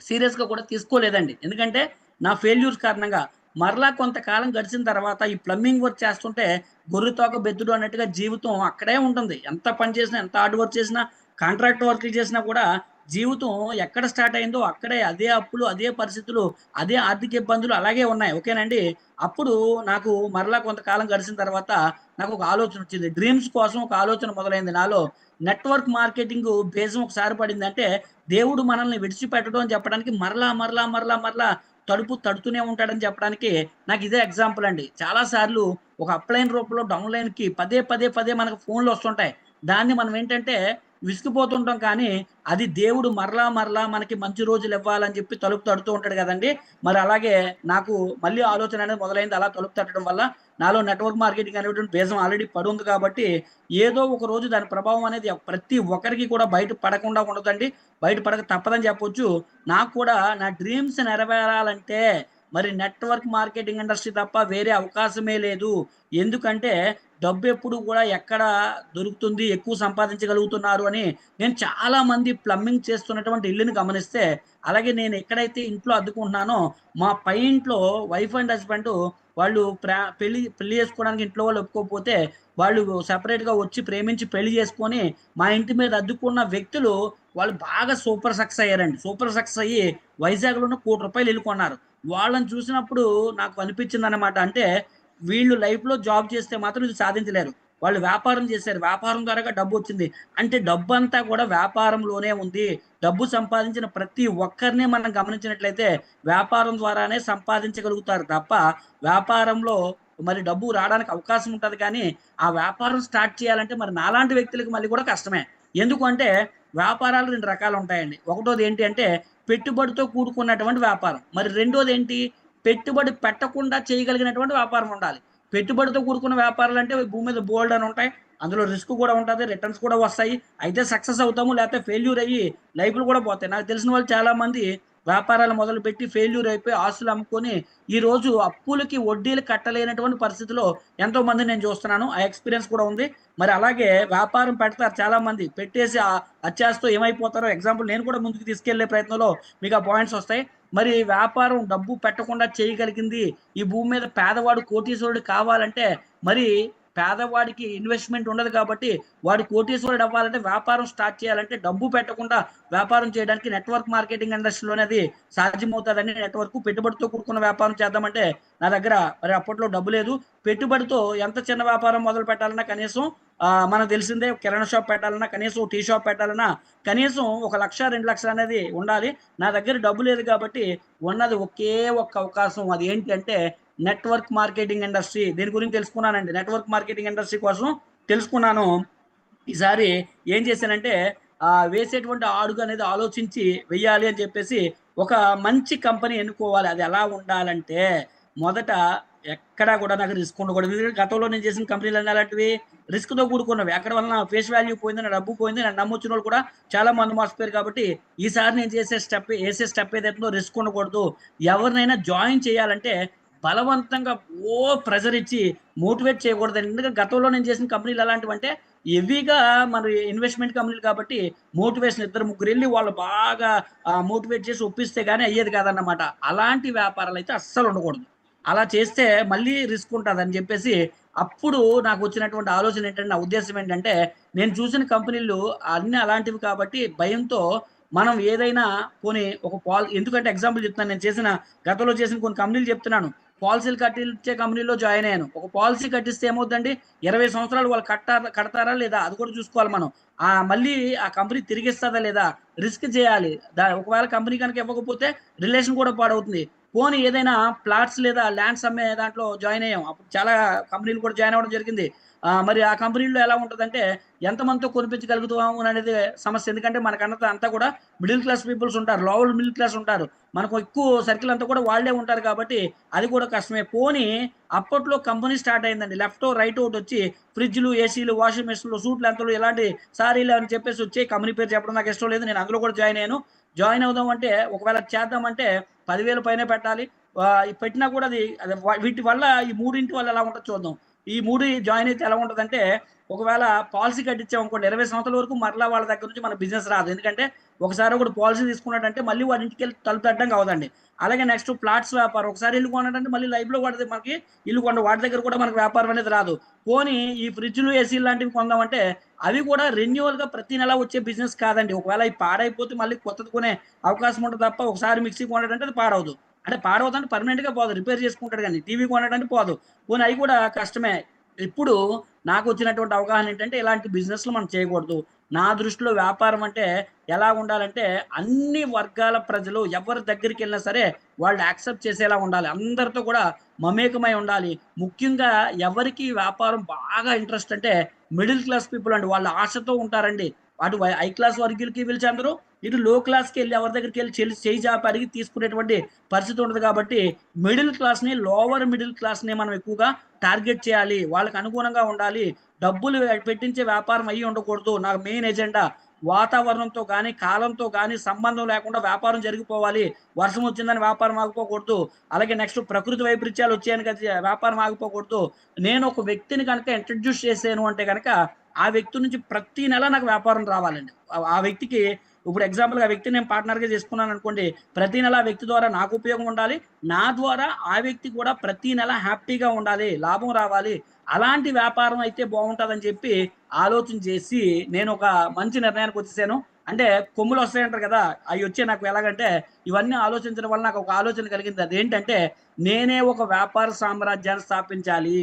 సీరియస్‌గా కూడా తీసుకోలేదండి. ఎందుకంటే నా ఫెయిల్యూర్స్ కారణంగా. మరలా కొంతకాలం గడిచిన తర్వాత ఈ ప్లంబింగ్ వర్క్ చేస్తుంటే గొర్రెతోక బెత్తుడు అన్నట్టుగా జీవితం అక్కడే ఉంటుంది. ఎంత పని చేసినా, ఎంత హార్డ్ వర్క్ చేసినా, కాంట్రాక్ట్ వర్క్‌లు చేసినా కూడా జీవితం ఎక్కడ స్టార్ట్ అయిందో అక్కడే అదే అప్పులు, అదే పరిస్థితులు, అదే ఆర్థిక ఇబ్బందులు అలాగే ఉన్నాయి. ఓకేనండి. అప్పుడు నాకు మరలా కొంతకాలం గడిచిన తర్వాత నాకొక ఆలోచనొచ్చింది. డ్రీమ్స్ కోసం ఒక ఆలోచన మొదలైంది నాలో. నెట్వర్క్ మార్కెటింగు బేజం ఒకసారి పడిందంటే దేవుడు మనల్ని విడిచిపెట్టడు అని చెప్పడానికి మరలా తడుపు తడుతూనే ఉంటాడని చెప్పడానికి నాకిదే ఎగ్జాంపుల్ అండి. చాలా సార్లు ఒక అప్‌లైన్ రూపంలో డౌన్‌లైన్‌కి పదే మనకు ఫోన్‌లొస్తుంటాయి. దాన్ని మనం ఏంటంటే విసిగిపోతుంటాం కానీ, అది దేవుడు మరలా మనకి మంచి రోజులివ్వాలని చెప్పి తలుపు తడుతూ ఉంటాడు గదండీ! మరి అలాగే నాకు మళ్ళీ ఆలోచన అనేది మొదలైంది. అలా తలుపు తట్టడం వల్ల నాలో నెట్వర్క్ మార్కెటింగ్ అనేటువంటి బీజం ఆల్రెడీ పడుంది కాబట్టి, ఏదో ఒక రోజు దాని ప్రభావం అనేది ప్రతి ఒక్కరికి కూడా బయట పడకుండా ఉండదండి. బయట పడక తప్పదని చెప్పొచ్చు. నాకు కూడా నా డ్రీమ్స్ నెరవేరాలంటే మరి నెట్వర్క్ మార్కెటింగ్ ఇండస్ట్రీ తప్ప వేరే అవకాశమే లేదు. ఎందుకంటే డబ్బెప్పుడు కూడా ఎక్కడ దొరుకుతుంది, ఎక్కువ సంపాదించగలుగుతున్నారు అని నేను చాలా మంది ప్లంబింగ్ చేస్తున్నటువంటి ఇల్లుని గమనిస్తే, అలాగే నేను ఎక్కడైతే ఇంట్లో అద్దెకుంటున్నానో, మా పై ఇంట్లో వైఫ్ అండ్ హస్బెండు వాళ్ళు పెళ్లి చేసుకోవడానికి ఇంట్లో వాళ్ళు ఒప్పుకోకపోతే, వాళ్ళు సెపరేట్‌గా వచ్చి ప్రేమించి పెళ్లి చేసుకొని, మా ఇంటి మీద అద్దెకున్న వ్యక్తులు వాళ్ళు బాగా సూపర్ సక్సెస్ అయ్యారండి. సూపర్ సక్సెస్ అయ్యి వైజాగ్‌లోనే రూ. 1,00,00,000 ఇల్లు కొన్నారు. వాళ్ళని చూసినప్పుడు నాకు అనిపించిందనమాట. అంటే వీళ్ళు లైఫ్‌లో జాబ్ చేస్తే మాత్రం ఇది సాధించలేరు. వాళ్ళు వ్యాపారం చేశారు. వ్యాపారం ద్వారాగా డబ్బొచ్చింది. అంటే డబ్బంతా కూడా వ్యాపారంలోనే ఉంది. డబ్బు సంపాదించిన ప్రతి ఒక్కరిని మనం గమనించినట్లయితే వ్యాపారం ద్వారానే సంపాదించగలుగుతారు తప్ప, వ్యాపారంలో మరి డబ్బు రాడానికి అవకాశం ఉంటది కానీ, ఆ వ్యాపారం స్టార్ట్ చేయాలంటే మరి నాలాంటి వ్యక్తులకి మళ్ళీ కూడా కష్టమే. ఎందుకు అంటే వ్యాపారాలు 2 రకాలుంటాయండి. ఒకటోది ఏంటి అంటే పెట్టుబడితో కూడుకున్నటువంటి వ్యాపారం. మరి రెండోదేంటి పెట్టుబడి పెట్టకుండా చేయగలిగినటువంటి వ్యాపారం ఉండాలి. పెట్టుబడితో కూడుకున్న వ్యాపారాలంటే భూమి మీద బోలెడనుంటాయి. అందులో రిస్క్ కూడా ఉంటది. రిటర్న్స్ కూడా వస్తాయి. అయితే సక్సెస్ అవుతాము. లేకపోతే ఫెయిల్యూర్ అయ్యి లైఫ్‌లు కూడా పోతాయి. నాకు తెలిసిన వాళ్ళు చాలామంది వ్యాపారాలు మొదలుపెట్టి ఫెయిల్యూర్ అయిపోయి ఆస్తులు అమ్ముకొని ఈరోజు అప్పులకి వడ్డీలు కట్టలేనటువంటి పరిస్థితిలో ఎంతోమంది నేను చూస్తున్నాను. ఆ ఎక్స్‌పీరియన్స్ కూడా ఉంది. మరి అలాగే వ్యాపారం పెడతారు చాలామంది. పెట్టేసి అత్యాశతో ఏమైపోతారో ఎగ్జాంపుల్ నేను కూడా ముందుకు తీసుకెళ్ళే ప్రయత్నంలో మీకు ఆ పాయింట్స్ వస్తాయి. మరి వ్యాపారం డబ్బు పెట్టకుండా చేయగలిగింది ఈ భూమి మీద పేదవాడు కోటీశ్వరుడు కావాలంటే మరి పేదవాడికి ఇన్వెస్ట్‌మెంట్ ఉండదు కాబట్టి వాడు కోటీశ్వరుడు అవ్వాలంటే వ్యాపారం స్టార్ట్ చేయాలంటే డబ్బు పెట్టకుండా వ్యాపారం చేయడానికి నెట్వర్క్ మార్కెటింగ్ ఇండస్ట్రీలోనే అది సాధ్యమవుతుందని నెట్వర్క్ పెట్టుబడితో కూడుకున్న వ్యాపారం చేద్దామంటే నా దగ్గర మరి అప్పట్లో డబ్బు లేదు. పెట్టుబడితో ఎంత చిన్న వ్యాపారం మొదలు పెట్టాలన్నా కనీసం మనకు తెలిసిందే కిరాణా షాప్ పెట్టాలన్నా కనీసం టీ షాప్ పెట్టాలన్నా కనీసం 1,00,000, 2,00,000 అనేది ఉండాలి. నా దగ్గర డబ్బు లేదు కాబట్టి ఉన్నది ఒకే ఒక్క అవకాశం అది ఏంటి అంటే నెట్వర్క్ మార్కెటింగ్ ఇండస్ట్రీ. దీని గురించి తెలుసుకున్నానండి. నెట్వర్క్ మార్కెటింగ్ ఇండస్ట్రీ కోసం తెలుసుకున్నాను. ఈసారి ఏం చేశానంటే వేసేటువంటి అడుగు అనేది ఆలోచించి వెయ్యాలి అని చెప్పేసి ఒక మంచి కంపెనీ ఎన్నుకోవాలి. అది ఎలా ఉండాలంటే మొదట ఎక్కడా కూడా నాకు రిస్క్ ఉండకూడదు. ఎందుకంటే గతంలో నేను చేసిన కంపెనీలన్నీ అలాంటివి రిస్క్‌తో కూడుకున్నవి. అక్కడ వల్ల నా ఫేస్ వాల్యూ పోయింది. నా డబ్బు పోయింది. నన్ను నమ్మొచ్చినోళ్ళు కూడా చాలా మంది మోసపోయారు కాబట్టి ఈసారి నేను ఏసే స్టెప్ ఏదైతుందో రిస్క్ ఉండకూడదు. ఎవరినైనా జాయిన్ చేయాలంటే బలవంతంగా ప్రెషర్ ఇచ్చి మోటివేట్ చేయకూడదండి. ఎందుకంటే గతంలో నేను చేసిన కంపెనీలు ఎలాంటివంటే హెవీగా మరి ఇన్వెస్ట్‌మెంట్ కంపెనీలు కాబట్టి మోటివేషన్ ఇద్దరు ముగ్గురెళ్లి వాళ్ళు బాగా మోటివేట్ చేసి ఒప్పిస్తే గాని అయ్యేది కాదన్నమాట. అలాంటి వ్యాపారాలైతే అస్సలు ఉండకూడదు. అలా చేస్తే మళ్ళీ రిస్క్ ఉంటదని చెప్పేసి అప్పుడు నాకొచ్చినటువంటి ఆలోచన ఏంటంటే, నా ఉద్దేశ్యం ఏంటంటే, నేను చూసిన కంపెనీలు అన్నీ అలాంటివి కాబట్టి భయంతో మనం ఏదైనా పోనీ ఒక ఎందుకంటే ఎగ్జాంపుల్ చెప్తున్నాను. నేను గతంలో చేసిన కొన్ని కంపెనీలు చెప్తున్నాను. పాలిసీలు కట్టించే కంపెనీలో జాయిన్ అయ్యాను. ఒక పాలిసీ కట్టిస్తే ఏమవుద్దండి 20 సంవత్సరాలు వాళ్ళు కడతారా లేదా అది కూడా చూసుకోవాలి మనం. మళ్ళీ ఆ కంపెనీ తిరిగిస్తదా లేదా రిస్క్ చేయాలి. ఒకవేళ కంపెనీ గనుక ఇవ్వకపోతే రిలేషన్ కూడా పాడవుతుంది. పోనీ ఏదైనా ప్లాట్స్ లేదా ల్యాండ్స్ అమ్మే దాంట్లో జాయిన్ అయ్యాం. అప్పుడు చాలా కంపెనీలు కూడా జాయిన్ అవ్వడం జరిగింది. మరి ఆ కంపెనీలో ఎలా ఉంటదంటే ఎంతమందితో కొనిపించగలుగుతాము అనేది సమస్య. ఎందుకంటే మనకన్నది అంతా కూడా మిడిల్ క్లాస్ పీపుల్స్ ఉంటారు. లోవర్ మిడిల్ క్లాస్ ఉంటారు. మనకు ఎక్కువ సర్కిల్ అంతా కూడా వాళ్ళే ఉంటారు కాబట్టి అది కూడా కష్టమే. పోనీ అప్పట్లో కంపెనీ స్టార్ట్ అయిందండి. లెఫ్టో, రైటో ఒకటొచ్చి ఫ్రిడ్జ్‌లు, ఏసీలు, వాషింగ్ మెషిన్‌లు, సూట్లు, ఎంతలు ఇలాంటి సారీలు అని చెప్పేసి వచ్చాయి. కంపెనీ పేరు చెప్పడం నాకు ఇష్టం లేదు. నేను అందులో కూడా జాయిన్ అయ్యాను. జాయిన్ అవుదాం అంటే ఒకవేళ చేద్దామంటే 10,000 పైనే పెట్టాలి. పెట్టినా కూడా అది వీటి వల్ల ఈ మూడింటి వల్ల ఎలా ఉంటదో చూద్దాం. ఈ 3 జాయిన్ అయితే ఎలా ఉంటదంటే ఒకవేళ పాలిసీ కట్టించామనుకోండి 20 సంవత్సరాల వరకు మరలా వాళ్ళ దగ్గర నుంచి మన బిజినెస్ రాదు. ఎందుకంటే ఒకసారి ఒకడు పాలిసీ తీసుకున్నాడంటే మళ్ళీ వాడి ఇంటికెళ్ళి తలుపు తట్టడానికి అవ్వదండి. అలాగే నెక్స్ట్ ఫ్లాట్స్ వ్యాపారం. ఒకసారి ఇల్లు కొన్నాడంటే మళ్ళీ లైఫ్‌లో మనకి ఇల్లు వాడి దగ్గర కూడా మనకు వ్యాపారం అనేది రాదు. పోనీ ఈ ఫ్రిడ్జ్‌లు, ఏసీలు లాంటివి కొందామంటే అవి కూడా రెన్యువల్‌గా ప్రతి నెల వచ్చే బిజినెస్ కాదండి. ఒకవేళ అయి పాడైపోతే మళ్ళీ కొత్తది కొనే అవకాశం ఉంటది తప్ప ఒకసారి మిక్సీ కొన్నాడంటే అది పాడవదు. అంటే పాడవదంటే పర్మనెంట్‌గా పోదు. రిపేర్ చేసుకుంటాడు గానీ. టీవీ కొన్నాడంటే పోదు. పోనీ అయి కూడా కష్టమే. ఇప్పుడు నాకొచ్చినటువంటి అవగాహన ఏంటంటే ఇలాంటి బిజినెస్‌లు మనం చేయకూడదు. నా దృష్టిలో వ్యాపారం అంటే ఎలా ఉండాలంటే అన్ని వర్గాల ప్రజలు ఎవరి దగ్గరికెళ్ళినా సరే వాళ్ళు యాక్సెప్ట్ చేసేలా ఉండాలి. అందరితో కూడా మమేకమై ఉండాలి. ముఖ్యంగా ఎవరికి వ్యాపారం బాగా ఇంట్రెస్ట్ అంటే మిడిల్ క్లాస్ పీపుల్ అండి. వాళ్ళు ఆశతో ఉంటారండి. అటు హై క్లాస్ వర్గీయులకి వీళ్ళు చెందరు. ఇటు లో క్లాస్‌కెళ్ళి ఎవరి దగ్గరికెళ్ళి చెయ్యి చాపి అడిగి తీసుకునేటువంటి పరిస్థితి ఉండదు కాబట్టి లోవర్ మిడిల్ క్లాస్‌ని మనం ఎక్కువగా టార్గెట్ చేయాలి. వాళ్ళకి అనుగుణంగా ఉండాలి. డబ్బులు పెట్టించే వ్యాపారం అయ్యి ఉండకూడదు. నాకు మెయిన్ ఎజెండా వాతావరణంతో గానీ, కాలంతో గానీ సంబంధం లేకుండా వ్యాపారం జరిగిపోవాలి. వర్షం వచ్చిందని వ్యాపారం ఆగిపోకూడదు. అలాగే నెక్స్ట్ ప్రకృతి వైపరీత్యాలు వచ్చాయని వ్యాపారం ఆగిపోకూడదు. నేను ఒక వ్యక్తిని గనక ఇంట్రొడ్యూస్ చేశాను అంటే గనక ఆ వ్యక్తి నుంచి ప్రతి నెల నాకు వ్యాపారం రావాలండి. ఆ వ్యక్తికి ఇప్పుడు ఎగ్జాంపుల్‌గా ఆ వ్యక్తిని నేను పార్ట్నర్‌గా చేసుకున్నాననుకోండి. ప్రతి నెల ఆ వ్యక్తి ద్వారా నాకు ఉపయోగం ఉండాలి. నా ద్వారా ఆ వ్యక్తి కూడా ప్రతి నెల హ్యాపీగా ఉండాలి. లాభం రావాలి. అలాంటి వ్యాపారం అయితే బావుంటదని చెప్పి ఆలోచన చేసి నేనొక మంచి నిర్ణయానికొచ్చేసాను. అంటే కొమ్ములొస్తాయంటారు కదా! అయ్యొచ్చాయి నాకు ఎలాగంటే ఇవన్నీ ఆలోచించడం వల్ల నాకొక ఆలోచన కలిగింది. అదేంటంటే నేనే ఒక వ్యాపార సామ్రాజ్యాన్ని స్థాపించాలి.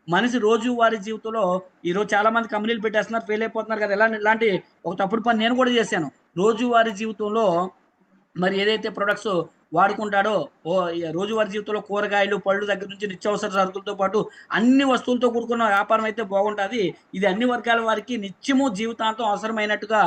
మనిషి రోజువారీ జీవితంలో ఈరోజు చాలా మంది కంపెనీలు పెట్టేస్తున్నారు. ఫెయిల్ అయిపోతున్నారు కదా! ఇలాంటి ఒక తప్పుడు పని నేను కూడా చేశాను. రోజువారీ జీవితంలో మరి ఏదైతే ప్రొడక్ట్స్ వాడుకుంటాడో రోజువారీ జీవితంలో కూరగాయలు, పళ్ళు దగ్గర నుంచి నిత్యావసర సరుకులతో పాటు అన్ని వస్తువులతో కూడుకున్న వ్యాపారం అయితే బాగుంటది. ఇది అన్ని వర్గాల వారికి నిత్యము జీవితాంతం అవసరమైనట్టుగా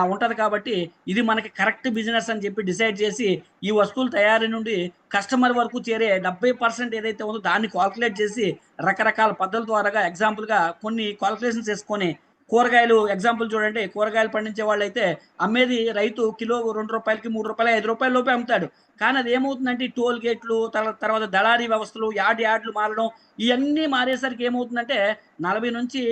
ఉంటది కాబట్టి ఇది మనకి కరెక్ట్ బిజినెస్ అని చెప్పి డిసైడ్ చేసి ఈ వస్తువుల తయారీ నుండి కస్టమర్ వరకు చేరే 70% ఏదైతే ఉందో దాన్ని కాలిక్యులేట్ చేసి రకరకాల పద్ధతుల ద్వారాగా ఎగ్జాంపుల్‌గా కొన్ని కాలిక్యులేషన్స్ ఏసుకొని కూరగాయలు ఎగ్జాంపుల్ చూడండి. కూరగాయలు పండించే వాళ్ళైతే అమ్మేది రైతు కిలో రూ. 2కి, రూ. 3, రూ. 5 లోపే అమ్ముతాడు. కానీ అదేమవుతుందంటే ఈ టోల్ గేట్లు తర్వాత దళారీ వ్యవస్థలు, యార్డ్‌లు మారడం ఇయన్నీ మారేసరికి ఏమవుతుందంటే 40 నుంచి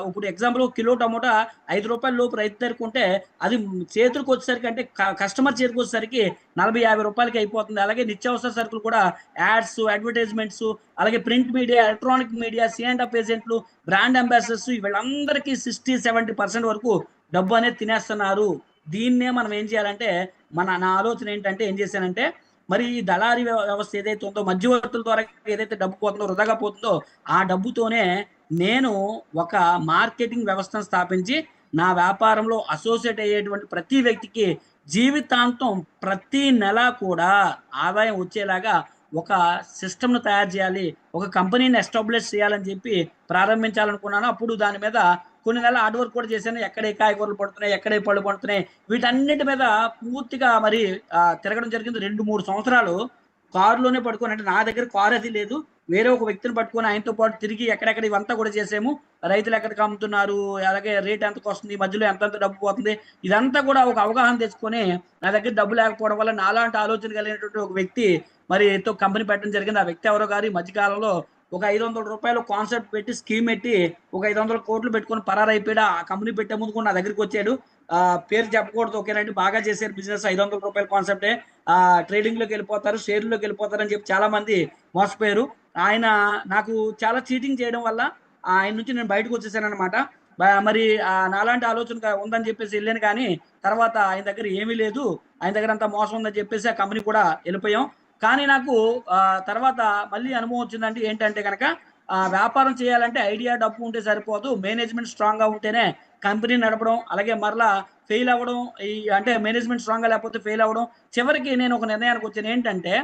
ఇప్పుడు ఎగ్జాంపుల్ కిలో టమోటా రూ. 5 లోపు రైతు దగ్గరకుంటే అది చేతులకొచ్చేసరికి అంటే కస్టమర్ చేతికొచ్చేసరికి 40, 50 అయిపోతుంది. అలాగే నిత్యావసర సరుకులు కూడా యాడ్స్, అడ్వర్టైజ్‌మెంట్స్ అలాగే ప్రింట్ మీడియా, ఎలక్ట్రానిక్ మీడియా, సి&ఎఫ్ ఏజెంట్లు, బ్రాండ్ అంబాసిడర్స్ వీళ్ళందరికీ 60-70% వరకు డబ్బు అనేది తినేస్తున్నారు. దీన్నే మనం ఏం చేయాలంటే నా ఆలోచన ఏంటంటే ఏం చేశానంటే మరి ఈ దళారీ వ్యవస్థ ఏదైతే ఉందో మధ్యవర్తుల ద్వారా ఏదైతే డబ్బు పోతుందో వృధాగా పోతుందో ఆ డబ్బుతోనే నేను ఒక మార్కెటింగ్ వ్యవస్థను స్థాపించి నా వ్యాపారంలో అసోసియేట్ అయ్యేటువంటి ప్రతి వ్యక్తికి జీవితాంతం ప్రతి నెల కూడా ఆదాయం వచ్చేలాగా ఒక సిస్టమ్‌ను తయారు చేయాలి. ఒక కంపెనీని ఎస్టాబ్లిష్ చేయాలని చెప్పి ప్రారంభించాలనుకున్నాను. అప్పుడు దాని మీద కొన్ని నెలలు హార్డ్ వర్క్ కూడా చేశాను. ఎక్కడ ఏ కాయగూరలు పడుతున్నాయి, ఎక్కడ ఏ పళ్ళు పడుతున్నాయి, వీటన్నిటి మీద పూర్తిగా మరి తిరగడం జరిగింది. 2, 3 సంవత్సరాలు కారులోనే పడుకొని అంటే నా దగ్గర కారు అది లేదు. వేరే ఒక వ్యక్తిని పట్టుకొని ఆయనతో పాటు తిరిగి ఎక్కడెక్కడ ఇవంతా కూడా చేసాము. రైతులు ఎక్కడికి అమ్ముతున్నారు, అలాగే రేట్ ఎంతకొస్తుంది, మధ్యలో ఎంతెంత డబ్బు పోతుంది, ఇదంతా కూడా ఒక అవగాహన తెచ్చుకొని నా దగ్గర డబ్బు లేకపోవడం వల్ల నాలాంటి ఆలోచన కలిగినటువంటి ఒక వ్యక్తి మరి కంపెనీ పెట్టడం జరిగింది. ఆ వ్యక్తి ఎవరో గారు ఈ మధ్య కాలంలో ఒక రూ. 500 కాన్సెప్ట్ పెట్టి స్కీమ్ పెట్టి ఒక 500 కోట్లు పెట్టుకొని పరారైపోయాడు. ఆ కంపెనీ పెట్టే ముందు కూడా నా దగ్గరికి వచ్చాడు. పేరు చెప్పకూడదు ఓకేనండి. బాగా చేశారు బిజినెస్ రూ. 500 కాన్సెప్టే. ట్రేడింగ్‌లోకి వెళ్ళిపోతారు, షేర్‌లోకి వెళ్ళిపోతారని చెప్పి చాలా మంది మోసపోయారు. ఆయన నాకు చాలా చీటింగ్ చేయడం వల్ల ఆయన నుంచి నేను బయటకు వచ్చేసాననమాట. మరి నాలాంటి ఆలోచన ఉందని చెప్పేసి ఎళ్ళాను కానీ తర్వాత ఆయన దగ్గర ఏమీ లేదు. ఆయన దగ్గర అంతా మోసం ఉందని చెప్పేసి ఆ కంపెనీ కూడా ఎళ్ళిపోయాం. కానీ నాకు తర్వాత మళ్ళీ అనుభవం వచ్చిందంటే ఏంటంటే గనక వ్యాపారం చేయాలంటే ఐడియా, డబ్బు ఉంటే సరిపోదు. మేనేజ్‌మెంట్ స్ట్రాంగ్‌గా ఉంటేనే కంపెనీ నడపడం, అలాగే మరలా ఫెయిల్ అవ్వడం అంటే మేనేజ్‌మెంట్ స్ట్రాంగ్‌గా లేకపోతే ఫెయిల్ అవ్వడం. చివరికి నేను ఒక నిర్ణయానికొచ్చాను. ఏంటంటే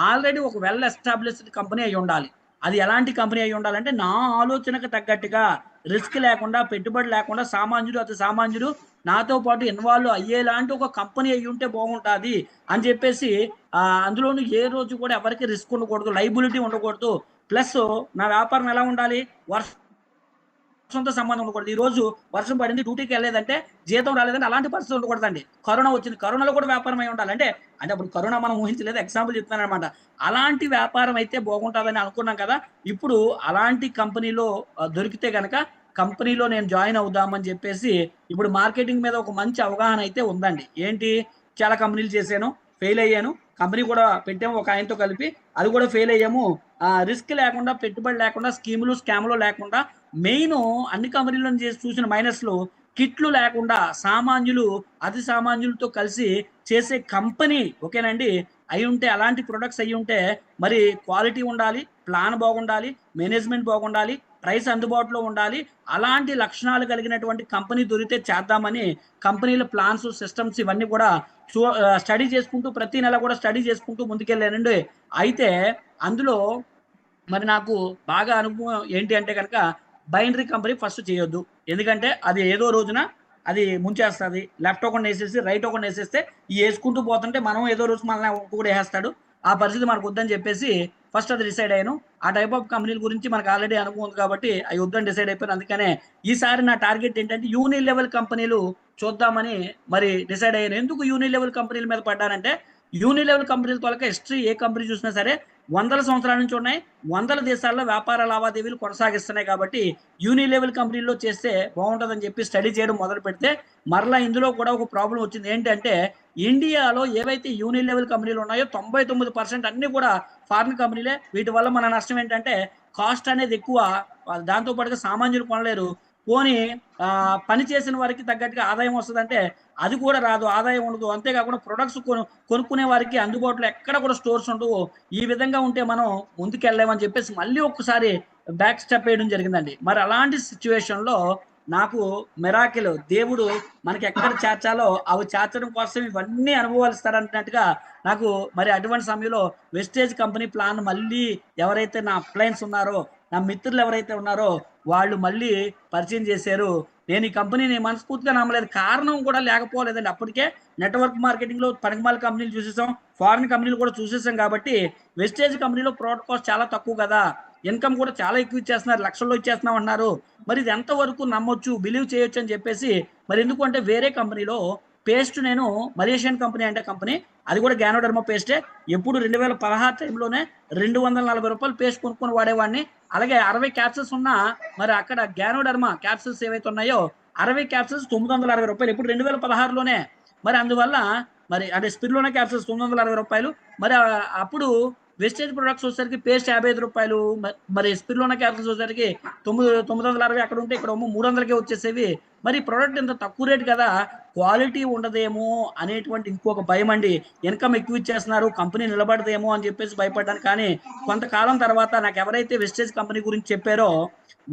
ఆల్రెడీ ఒక వెల్ ఎస్టాబ్లిష్డ్ కంపెనీ అయ్యుండాలి. అది ఎలాంటి కంపెనీ అయ్యుండాలంటే నా ఆలోచనకు తగ్గట్టుగా రిస్క్ లేకుండా, పెట్టుబడి లేకుండా సామాన్యుడు, అతి సామాన్యుడు నాతో పాటు ఇన్వాల్వ్ అయ్యేలాంటి ఒక కంపెనీ అయ్యుంటే బాగుంటాది అని చెప్పేసి అందులోను ఏ రోజు కూడా ఎవరికీ రిస్క్ ఉండకూడదు, లయబిలిటీ ఉండకూడదు. ప్లస్ నా వ్యాపారం ఎలా ఉండాలి? వర్షంతో సంబంధం ఉండకూడదు. ఈరోజు వర్షం పడింది, డ్యూటీకెళ్ళలేదంటే జీతం రాలేదంటే అలాంటి పరిస్థితి ఉండకూడదండి. కరోనా వచ్చింది. కరోనాలో కూడా వ్యాపారం అయి ఉండాలి. అంటే అప్పుడు కరోనా మనం ఊహించలేదు. ఎగ్జాంపుల్ చెప్తున్నాననమాట. అలాంటి వ్యాపారం అయితే బాగుంటాదని అనుకున్నాం కదా! ఇప్పుడు అలాంటి కంపెనీలో దొరికితే గనక కంపెనీలో నేను జాయిన్ అవుదామని చెప్పేసి ఇప్పుడు మార్కెటింగ్ మీద ఒక మంచి అవగాహన అయితే ఉందండి. ఏంటి చాలా కంపెనీలు చేశాను. ఫెయిల్ అయ్యాను. కంపెనీ కూడా పెట్టాము ఒక ఆయనతో కలిపి. అది కూడా ఫెయిల్ అయ్యాము. రిస్క్ లేకుండా, పెట్టుబడి లేకుండా, స్కీములు, స్కామ్‌లు లేకుండా మెయిను అన్ని కంపెనీలను చేసి చూసిన మైనస్‌లు కిట్లు లేకుండా సామాన్యులు, అతి సామాన్యులతో కలిసి చేసే కంపెనీ ఓకేనండి. అయ్యుంటే అలాంటి ప్రొడక్ట్స్ అయ్యుంటే మరి క్వాలిటీ ఉండాలి, ప్లాన్ బాగుండాలి, మేనేజ్‌మెంట్ బాగుండాలి, ప్రైస్ అందుబాటులో ఉండాలి. అలాంటి లక్షణాలు కలిగినటువంటి కంపెనీ దొరికితే చేద్దామని కంపెనీల ప్లాన్స్, సిస్టమ్స్ ఇవన్నీ కూడా స్టడీ చేసుకుంటూ ప్రతి నెల కూడా స్టడీ చేసుకుంటూ ముందుకెళ్ళానండి. అయితే అందులో మరి నాకు బాగా అనుభవం ఏంటి అంటే గనక బైనరీ కంపెనీ ఫస్ట్ చేయొద్దు. ఎందుకంటే అది ఏదో రోజున అది ముంచేస్తది. లెఫ్ట్ ఒకడినేసేసి రైట్ ఒకడినేసేస్తే యేసుకుంటూ పోతుంటే మనం ఏదో రోజు మనల్ని ఇంకొకడు ఏసేస్తాడు. ఆ పరిస్థితి మనకొద్దని చెప్పేసి ఫస్ట్ అది డిసైడ్ అయ్యాను. ఆ టైప్ ఆఫ్ కంపెనీల గురించి మనకు ఆల్రెడీ అనుభవం ఉంది కాబట్టి అయి వద్దని డిసైడ్ అయిపోయాను. అందుకనే ఈసారి నా టార్గెట్ ఏంటంటే యూని లెవెల్ కంపెనీలు చూద్దామని మరి డిసైడ్ అయ్యాను. ఎందుకు యూని లెవెల్ కంపెనీల మీద పడ్డానంటే యూని లెవెల్ కంపెనీల తాలూకా హిస్టరీ ఏ కంపెనీ చూసినా సరే వందల సంవత్సరాల నుంచి ఉన్నాయి. వందల దేశాల్లో వ్యాపార లావాదేవీలు కొనసాగిస్తున్నాయి కాబట్టి యూని లెవెల్ కంపెనీల్లో చేస్తే బాగుంటుందని చెప్పి స్టడీ చేయడం మొదలు పెడితే మరలా ఇందులో కూడా ఒక ప్రాబ్లం వచ్చింది. ఏంటంటే ఇండియాలో ఏవైతే యూని లెవెల్ కంపెనీలు ఉన్నాయో 99% అన్నీ కూడా ఫారిన్ కంపెనీలే. వీటి వల్ల మన నష్టం ఏంటంటే కాస్ట్ అనేది ఎక్కువ. దాంతో పాటుగా సామాన్యులు కొనలేరు. పోనీ పని చేసిన వారికి తగ్గట్టుగా ఆదాయం వస్తదంటే అది కూడా రాదు. ఆదాయం ఉండదు. అంతేకాకుండా ప్రొడక్ట్స్ కొనుక్కునే వారికి అందుబాటులో ఎక్కడ కూడా స్టోర్స్ ఉండవు. ఈ విధంగా ఉంటే మనం ముందుకెళ్ళలేమని చెప్పేసి మళ్ళీ ఒక్కసారి బ్యాక్ స్టెప్ వేయడం జరిగిందండి. మరి అలాంటి సిట్యుయేషన్‌లో నాకు మిరాకిల్ దేవుడు మనకి ఎక్కడ చేర్చాలో అవి చేర్చడం కోసం ఇవన్నీ అనుభవాలు ఇస్తారన్నట్టుగా నాకు మరి అటువంటి సమయంలో వెస్టేజ్ కంపెనీ ప్లాన్ మళ్ళీ ఎవరైతే నా అప్లయన్స్ ఉన్నారో, నా మిత్రులు ఎవరైతే ఉన్నారో వాళ్ళు మళ్ళీ పరిచయం చేశారు. నేను ఈ కంపెనీని మనస్ఫూర్తిగా నమ్మలేదు. కారణం కూడా లేకపోలేదండి. అప్పటికే నెట్వర్క్ మార్కెటింగ్‌లో పనికిమాల కంపెనీలు చూసేసాం. ఫారిన్ కంపెనీలు కూడా చూసేసాం కాబట్టి వెస్టేజ్ కంపెనీలో ప్రొడక్ట్ కాస్ట్ చాలా తక్కువ కదా! ఇన్కమ్ కూడా చాలా ఎక్కువ ఇచ్చేస్తున్నారు, లక్షల్లో ఇచ్చేస్తున్నాం అన్నారు. మరి ఇది ఎంతవరకు నమ్మొచ్చు, బిలీవ్ చేయొచ్చు అని చెప్పేసి మరి ఎందుకంటే వేరే కంపెనీలో పేస్ట్ నేను మలేషియన్ కంపెనీ అంటే కంపెనీ అది కూడా గ్యానోడర్మా పేస్టే. ఎప్పుడు 2016 టైంలోనే ₹240 పేస్ట్ కొనుక్కొని వాడేవాడిని. అలాగే 60 క్యాప్సూల్స్ ఉన్న మరి అక్కడ గ్యానోడర్మా క్యాప్సూల్స్ ఏవైతే ఉన్నాయో 60 క్యాప్సూల్స్ ₹960 ఎప్పుడు 2016లోనే. మరి అందువల్ల మరి అంటే స్పిరులినా క్యాప్సూల్స్ ₹960. మరి అప్పుడు వెస్టేజ్ ప్రొడక్ట్స్ వచ్చేసరికి పేస్ట్ ₹55. మరి స్పిరులినా క్యాప్సూల్స్ వచ్చేసరికి 960 అక్కడ ఉంటే ఇక్కడ 300కే వచ్చేసేవి. మరి ప్రొడక్ట్ ఇంత తక్కువ రేట్ కదా, క్వాలిటీ ఉండదేమో అనేటువంటి ఇంకొక భయం అండి. ఇన్కమ్ ఎక్కువ ఇచ్చేస్తున్నారు, కంపెనీ నిలబడదేమో అని చెప్పేసి భయపడ్డాను. కానీ కొంతకాలం తర్వాత నాకు ఎవరైతే వెస్టేజ్ కంపెనీ గురించి చెప్పారో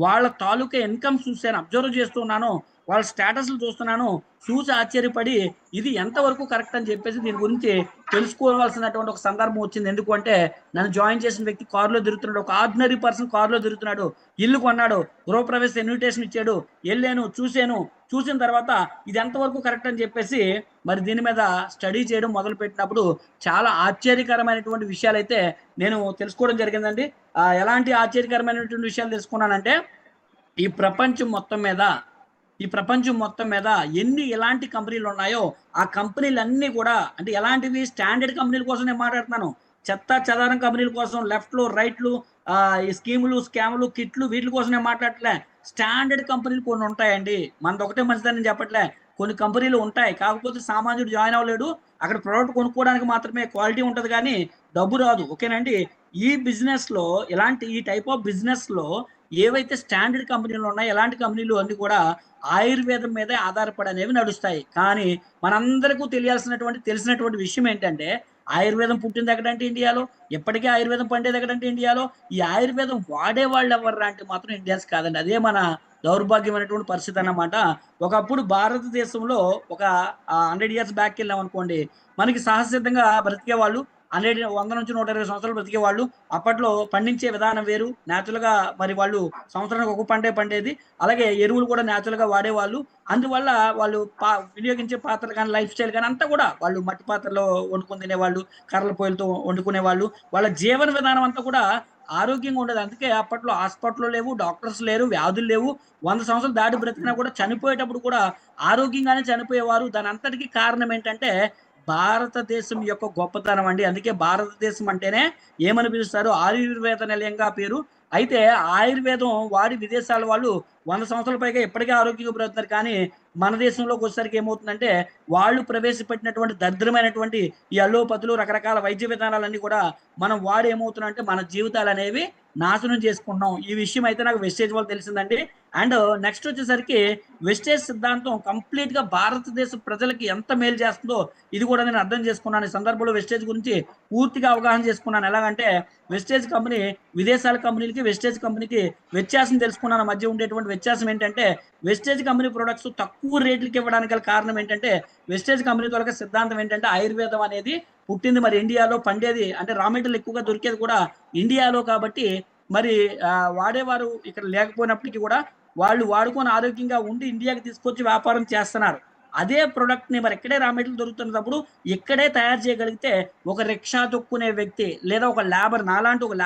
వాళ్ళ తాలూకా ఇన్కమ్ చూశాను, అబ్జర్వ్ చేస్తున్నాను, వాళ్ళ స్టేటస్లు చూస్తున్నాను, చూసి ఆశ్చర్యపడి ఇది ఎంతవరకు కరెక్ట్ అని చెప్పేసి దీని గురించి తెలుసుకోవాల్సినటువంటి ఒక సందర్భం వచ్చింది. ఎందుకు అంటే నన్ను జాయిన్ చేసిన వ్యక్తి కారులో తిరుగుతున్నాడు, ఒక ఆర్డినరీ పర్సన్ కారులో తిరుగుతున్నాడు, ఇల్లు కొన్నాడు, గృహప్రవేశ ఇన్విటేషన్ ఇచ్చాడు, వెళ్ళాను, చూశాను, చూసిన తర్వాత ఇది ఎంతవరకు కరెక్ట్ అని చెప్పేసి మరి దీని మీద స్టడీ చేయడం మొదలు పెట్టినప్పుడు చాలా ఆశ్చర్యకరమైనటువంటి విషయాలు అయితే నేను తెలుసుకోవడం జరిగిందండి. ఎలాంటి ఆశ్చర్యకరమైనటువంటి విషయాలు తెలుసుకున్నానంటే ఈ ప్రపంచం మొత్తం మీద ఈ ప్రపంచం మొత్తం మీద ఎన్ని ఎలాంటి కంపెనీలు ఉన్నాయో ఆ కంపెనీలన్నీ కూడా అంటే ఎలాంటివి స్టాండర్డ్ కంపెనీల కోసం నేను మాట్లాడుతున్నాను. చెత్త చెదారం కంపెనీల కోసం లెఫ్ట్లు రైట్లు ఈ స్కీములు స్కాములు కిట్లు వీటి కోసం నేను మాట్లాడట్లే. స్టాండర్డ్ కంపెనీలు కొన్ని ఉంటాయండి. మనది ఒకటే మంచిదని చెప్పట్లే. కొన్ని కంపెనీలు ఉంటాయి, కాకపోతే సామాన్యుడు జాయిన్ అవ్వలేడు. అక్కడ ప్రోడక్ట్ కొనుక్కోవడానికి మాత్రమే క్వాలిటీ ఉంటుంది కానీ డబ్బు రాదు. ఓకేనండి. ఈ బిజినెస్లో ఇలాంటి ఈ టైప్ ఆఫ్ బిజినెస్లో ఏవైతే స్టాండర్డ్ కంపెనీలు ఉన్నాయో ఎలాంటి కంపెనీలు అన్ని కూడా ఆయుర్వేదం మీదే ఆధారపడి అనేవి నడుస్తాయి. కానీ మనందరికీ తెలిసినటువంటి విషయం ఏంటంటే ఆయుర్వేదం పుట్టింది ఎక్కడంటే ఇండియాలో, ఎప్పటికీ ఆయుర్వేదం పండేది ఎక్కడంటే ఇండియాలో. ఈ ఆయుర్వేదం వాడేవాళ్ళు ఎవర్రా అంటే మాత్రం ఇండియన్స్ కాదండి. అదే మన దౌర్భాగ్యమైనటువంటి పరిస్థితి అన్నమాట. ఒకప్పుడు భారతదేశంలో ఒక 100 ఇయర్స్ బ్యాక్ వెళ్ళాం అనుకోండి, మనకి సహజసిద్ధంగా బ్రతికే వాళ్ళు 100 నుంచి 120 సంవత్సరాలు బ్రతికే వాళ్ళు. అప్పట్లో పండించే విధానం వేరు, న్యాచురల్గా మరి వాళ్ళు సంవత్సరానికి ఒక పంటే పండేది. అలాగే ఎరువులు కూడా న్యాచురల్గా వాడేవాళ్ళు. అందువల్ల వాళ్ళు వినియోగించే పాత్రలు కానీ లైఫ్ స్టైల్ కానీ అంతా కూడా వాళ్ళు మట్టి పాత్రలో వండుకొని తినేవాళ్ళు, కర్రల పొయ్యిలతో వండుకునేవాళ్ళు. వాళ్ళ జీవన విధానం అంతా కూడా ఆరోగ్యంగా ఉండేది. అందుకే అప్పట్లో హాస్పిటల్ లేవు, డాక్టర్స్ లేరు, వ్యాధులు లేవు. 100 సంవత్సరాలు దాటి బ్రతికినా కూడా చనిపోయేటప్పుడు కూడా ఆరోగ్యంగానే చనిపోయేవారు. దాని అంతటికి కారణం ఏంటంటే భారతదేశం యొక్క గొప్పతనం అండి. అందుకే భారతదేశం అంటేనే ఏమని పిలుస్తారు, ఆయుర్వేద నిలయంగా పేరు. అయితే ఆయుర్వేదం వాడి విదేశాల వాళ్ళు 100 సంవత్సరాల పైగా ఎప్పటికీ ఆరోగ్యంగా బ్రతుకుతారు. కానీ మన దేశంలోకి వచ్చేసరికి ఏమవుతుందంటే వాళ్ళు ప్రవేశపెట్టినటువంటి దరిద్రమైనటువంటి ఈ అల్లోపతులు రకరకాల వైద్య విధానాలన్నీ కూడా మనం వాడు ఏమవుతున్నామంటే మన జీవితాలు అనేవి నాశనం చేసుకుంటున్నాం. ఈ విషయం అయితే నాకు వెస్టేజ్ వాళ్ళు తెలిసిందండి. అండ్ నెక్స్ట్ వచ్చేసరికి వెస్టేజ్ సిద్ధాంతం కంప్లీట్గా భారతదేశ ప్రజలకి ఎంత మేలు చేస్తుందో ఇది కూడా నేను అర్థం చేసుకున్నాను. ఈ సందర్భంలో వెస్టేజ్ గురించి పూర్తిగా అవగాహన చేసుకున్నాను. ఎలాగంటే వెస్టేజ్ కంపెనీ విదేశాల కంపెనీలకి వెస్టేజ్ కంపెనీకి వ్యత్యాసం తెలుసుకున్నాను. మధ్య ఉండేటువంటి వ్యత్యాసం ఏంటంటే వెస్టేజ్ కంపెనీ ప్రొడక్ట్స్ తక్కువ రేట్లకి ఇవ్వడానికి గల కారణం ఏంటంటే వెస్టేజ్ కంపెనీ తొలక సిద్ధాంతం ఏంటంటే ఆయుర్వేదం అనేది పుట్టింది మరి ఇండియాలో, పండేది అంటే రా మెటీరియల్ ఎక్కువగా దొరికేది కూడా ఇండియాలో. కాబట్టి మరి వాడేవారు ఇక్కడ లేకపోయినప్పటికీ కూడా వాళ్ళు వాడుకొని ఆరోగ్యంగా ఉండి ఇండియాకి తీసుకొచ్చి వ్యాపారం చేస్తున్నారు. అదే ప్రొడక్ట్ని మరి ఇక్కడే రా మెటీరియల్ దొరుకుతున్నప్పుడు ఇక్కడే తయారు చేయగలిగితే ఒక రిక్షా తొక్కునే వ్యక్తి లేదా ఒక లేబర్, నాలాంటి ఒక